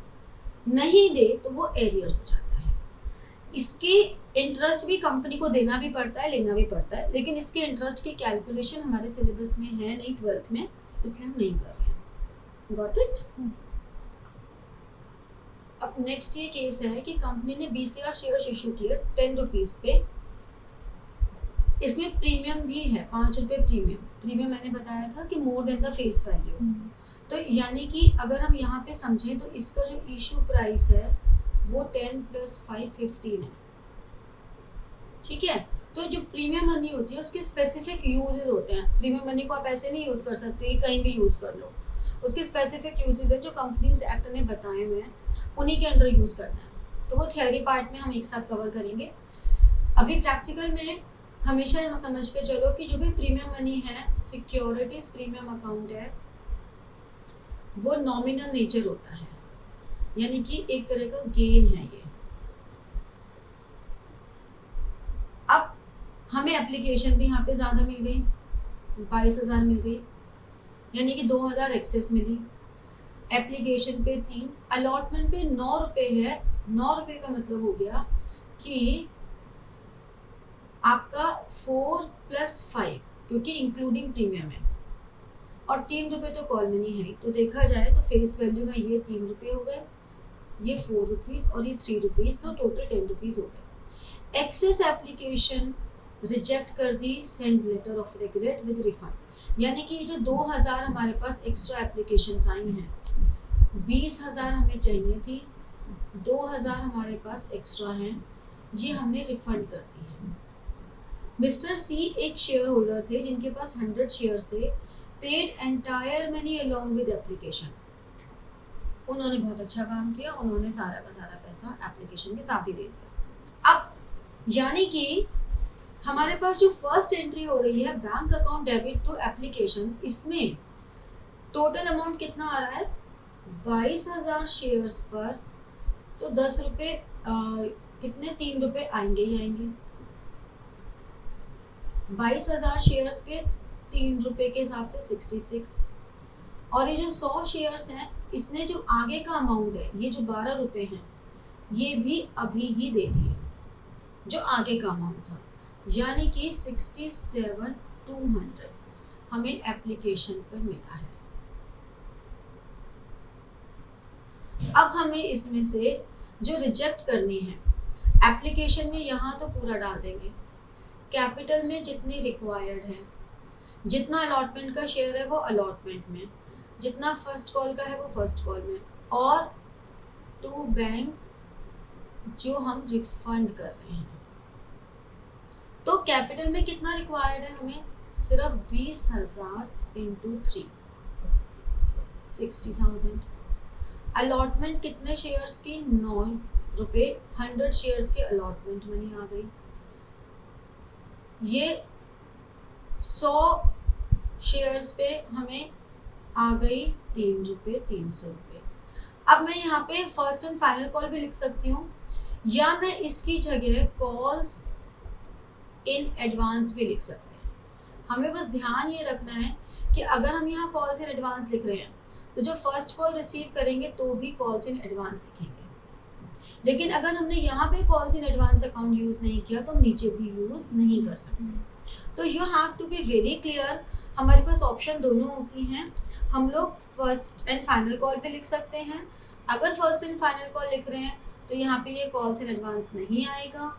नहीं दे तो वो एरियर्स हो जाता है। इसके इंटरेस्ट भी कंपनी को देना भी पड़ता है, लेना भी पड़ता है, लेकिन इसके इंटरेस्ट की कैलकुलेशन हमारे सिलेबस में है नहीं 12th में, इसलिए हम नहीं कर रहे हैं। Got it? अब नेक्स्ट ये केस है कि कंपनी ने BCR शेयर्स इशू किए 10 रुपीज पे, इसमें प्रीमियम भी है 5 रुपये प्रीमियम मैंने बताया था कि more than the face value. तो यानी कि अगर हम यहाँ पे समझें तो इसका जो इशू प्राइस है वो 10 + 5 15 है, ठीक है। तो जो प्रीमियम मनी होती है उसके स्पेसिफिक यूजेस होते हैं। प्रीमियम मनी को आप ऐसे नहीं यूज़ कर सकते कहीं भी यूज़ कर लो, उसके स्पेसिफिक यूजेस है जो कंपनीज एक्ट ने बताए हुए हैं, उन्हीं के अंडर यूज़ करना है। तो वो थियोरी पार्ट में हम एक साथ कवर करेंगे। अभी प्रैक्टिकल में हमेशा समझ के चलो कि जो भी प्रीमियम मनी है, सिक्योरिटीज प्रीमियम अकाउंट है, वो नॉमिनल नेचर होता है, यानी कि एक तरह का गेन है ये। अब हमें एप्लीकेशन भी यहाँ पे ज़्यादा मिल गई, 22,000 मिल गई, यानी कि 2,000 एक्सेस मिली। एप्लीकेशन पे 3, अलॉटमेंट पे 9 रुपये है। 9 रुपये का मतलब हो गया कि आपका 4 + 5, क्योंकि इंक्लूडिंग प्रीमियम है, और 3 रुपये तो कॉल मनी है। तो देखा जाए तो फेस वैल्यू में ये 3 रुपये हो गए, ये 4 रुपीज़ और ये 3 रुपीज़, तो टोटल 10 रुपीज़ हो गए। एक्सेस एप्लीकेशन रिजेक्ट कर दी, send letter of regret with refund. यानी कि ये जो 2000 हमारे पास एक्स्ट्रा एप्लीकेशंस आई हैं, 20,000 हमें चाहिए थी, 2000 हमारे पास एक्स्ट्रा हैं, ये हमने रिफंड कर दी है। मिस्टर सी एक शेयर होल्डर थे जिनके पास 100 शेयर्स थे, paid entire money along with application. उन्होंने बहुत अच्छा काम किया, उन्होंने सारा का सारा पैसा एप्लीकेशन के साथ ही दे दिया। अब यानी कि हमारे पास जो फर्स्ट एंट्री हो रही है bank account debit to application, इसमें टोटल अमाउंट कितना आ रहा है, 22,000 शेयर्स पर तो 10 रुपये कितने 3 रुपये आएंगे ही आएंगे। 22,000 शेयर्स पे 3 रुपये के हिसाब से 66। और ये जो 100 शेयर्स हैं, इसने जो आगे का अमाउंट है, ये जो 12 रुपये हैं, ये भी अभी ही दे दिए जो आगे का अमाउंट था। यानी कि 67,200 हमें एप्लीकेशन पर मिला है। अब हमें इसमें से जो रिजेक्ट करनी है एप्लीकेशन में, यहाँ तो पूरा डाल देंगे, कैपिटल में जितनी रिक्वायर्ड है, जितना अलॉटमेंट का शेयर है वो अलॉटमेंट में, जितना फर्स्ट कॉल का है वो फर्स्ट कॉल में, और टू बैंक जो हम रिफंड कर रहे हैं। तो कैपिटल में कितना रिक्वायर्ड है हमें, सिर्फ 20,000 इंटू 3, 60,000। अलॉटमेंट कितने शेयर्स की, 9 रुपये, 100 शेयर्स की अलॉटमेंट मनी आ गई। ये 100 शेयर्स पे हमें आ गई 3 रुपये, 300 रुपये। अब मैं यहाँ पे फर्स्ट एंड फाइनल कॉल भी लिख सकती हूँ, या मैं इसकी जगह कॉल्स इन एडवांस भी लिख सकते हैं। हमें बस ध्यान ये रखना है कि अगर हम यहाँ कॉल्स इन एडवांस लिख रहे हैं तो जब फर्स्ट कॉल रिसीव करेंगे तो भी कॉल्स इन एडवांस लिखेंगे, लेकिन अगर हमने यहाँ पे calls in advance account use नहीं किया तो हम नीचे भी यूज़ नहीं कर सकते। तो you have to be very clear. हमारे पास ऑप्शन दोनों होती हैं, हम लोग फर्स्ट एंड फाइनल कॉल पे लिख सकते हैं। अगर फर्स्ट एंड फाइनल कॉल लिख रहे हैं तो यहाँ पे ये कॉल्स इन एडवांस नहीं आएगा,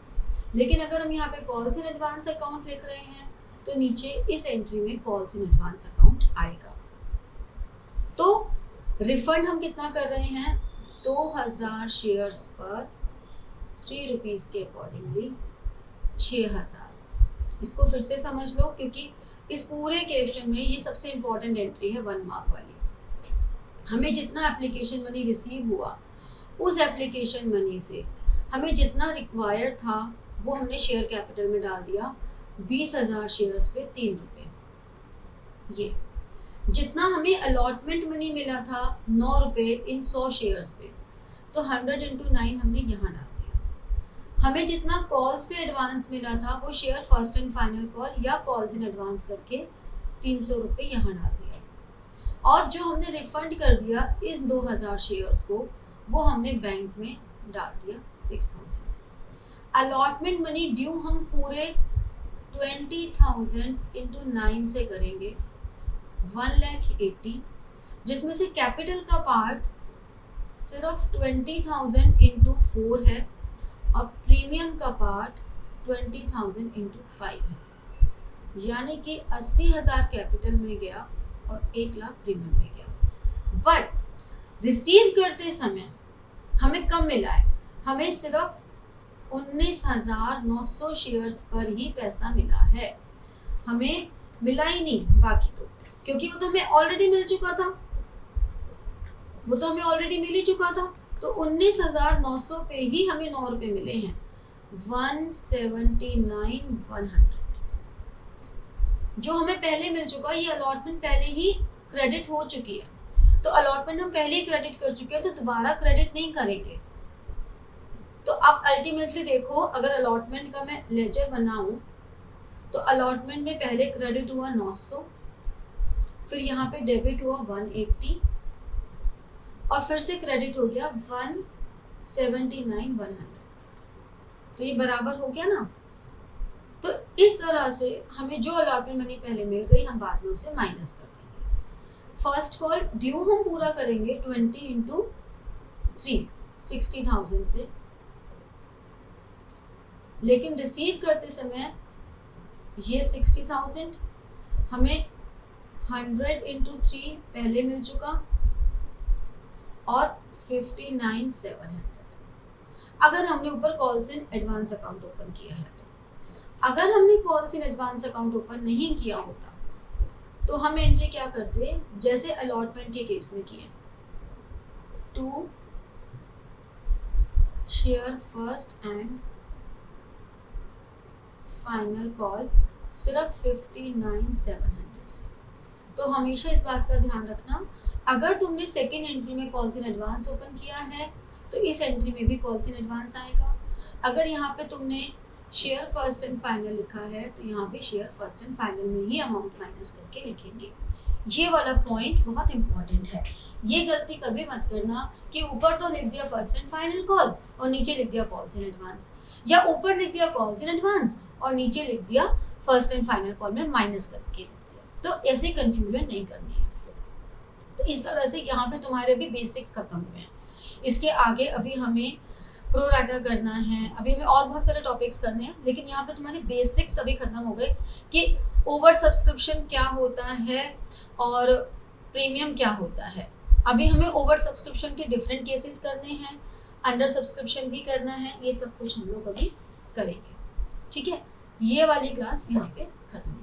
लेकिन अगर हम यहाँ पे कॉल्स इन एडवांस अकाउंट लिख रहे हैं तो नीचे इस एंट्री में कॉल्स इन एडवांस अकाउंट आएगा। तो रिफंड हम कितना कर रहे हैं, 2000 शेयर्स पर 3 रुपीज़ के अकॉर्डिंगली 6,000। इसको फिर से समझ लो, क्योंकि इस पूरे क्वेश्चन में ये सबसे इम्पॉर्टेंट एंट्री है 1 मार्क वाली। हमें जितना एप्लीकेशन मनी रिसीव हुआ, उस एप्लीकेशन मनी से हमें जितना रिक्वायर्ड था वो हमने शेयर कैपिटल में डाल दिया, 20,000 शेयर्स पे 3 रुपये। ये जितना हमें अलॉटमेंट मनी मिला था 9 रुपये इन 100 शेयर्स पे, तो 100 इंटू 9 हमने यहाँ डाल दिया। हमें जितना कॉल्स पे एडवांस मिला था वो share first and final call या कॉल्स इन एडवांस करके 300 रुपये यहाँ डाल दिया, और जो हमने रिफंड कर दिया इस 2000 शेयर्स को वो हमने बैंक में डाल दिया 6,000। अलॉटमेंट मनी ड्यू हम पूरे 20,000 इंटू 9 से करेंगे, 1,80,000, जिसमें से कैपिटल का पार्ट सिर्फ 20,000 इंटू 4 है और प्रीमियम का पार्ट 20,000 इंटू 5 है। यानी कि 80,000 कैपिटल में गया और 1 लाख प्रीमियम में गया। बट रिसीव करते समय हमें कम मिला है, हमें सिर्फ 19,900 शेयर्स पर ही पैसा मिला है, हमें मिला ही नहीं बाकी, तो क्योंकि वो तो हमें ऑलरेडी मिल चुका था, वो तो हमें ऑलरेडी मिल ही चुका था। तो 19,900 पे ही हमें 9 रुपये मिले हैं, 179,100 जो हमें पहले मिल चुका। ये अलॉटमेंट पहले ही क्रेडिट हो चुकी है, तो अलॉटमेंट हम पहले ही क्रेडिट कर चुके हैं, तो दोबारा क्रेडिट नहीं करेंगे। तो अब अल्टीमेटली देखो, अगर अलॉटमेंट का मैं लेजर बनाऊं तो अलॉटमेंट में पहले क्रेडिट हुआ 900, फिर यहाँ पे डेबिट हुआ 180, और फिर से क्रेडिट हो गया 179,100। तो ये बराबर हो गया ना। तो इस तरह से हमें जो अलॉटमेंट मनी पहले मिल गई हम बाद में उसे माइनस कर देंगे। फर्स्ट कॉल ड्यू हम पूरा करेंगे 20 इंटू 3, 60,000 से, लेकिन रिसीव करते समय ये 60,000 हमें 100 इंटू 3 पहले मिल चुका और 59,700। अगर हमने ऊपर calls in advance account open किया है तो, अगर हमने calls in advance account open नहीं किया होता तो हम एंट्री क्या करते, जैसे अलॉटमेंट के केस में किए, to share first and final call सिर्फ 59,700 से। तो हमेशा इस बात का ध्यान रखना, अगर तुमने सेकेंड एंट्री में कॉल्स इन एडवांस ओपन किया है तो इस एंट्री में भी कॉल्स इन एडवांस आएगा। अगर यहाँ पे तुमने शेयर फर्स्ट एंड फाइनल लिखा है तो यहाँ पे शेयर फर्स्ट एंड फाइनल में ही अमाउंट माइनस करके लिखेंगे। ये वाला पॉइंट बहुत इंपॉर्टेंट है, ये गलती कभी मत करना कि ऊपर तो लिख दिया फर्स्ट एंड फाइनल कॉल और नीचे लिख दिया कॉल्स इन एडवांस, या ऊपर लिख दिया कॉल्स इन एडवांस और नीचे लिख दिया फर्स्ट एंड फाइनल कॉल में माइनस करके लिख दिया। तो ऐसे कंफ्यूजन नहीं करनी है। तो इस तरह से यहाँ पे तुम्हारे भी बेसिक्स खत्म हुए हैं। इसके आगे अभी हमें प्रो राटा करना है, अभी हमें और बहुत सारे टॉपिक्स करने हैं, लेकिन यहाँ पे तुम्हारे बेसिक्स अभी खत्म हो गए कि ओवर सब्सक्रिप्शन क्या होता है और प्रीमियम क्या होता है। अभी हमें ओवर सब्सक्रिप्शन के डिफरेंट केसेस करने हैं, अंडर सब्सक्रिप्शन भी करना है, ये सब कुछ हम लोग अभी करेंगे। ठीक है, ये वाली क्लास यहाँ पे खत्म।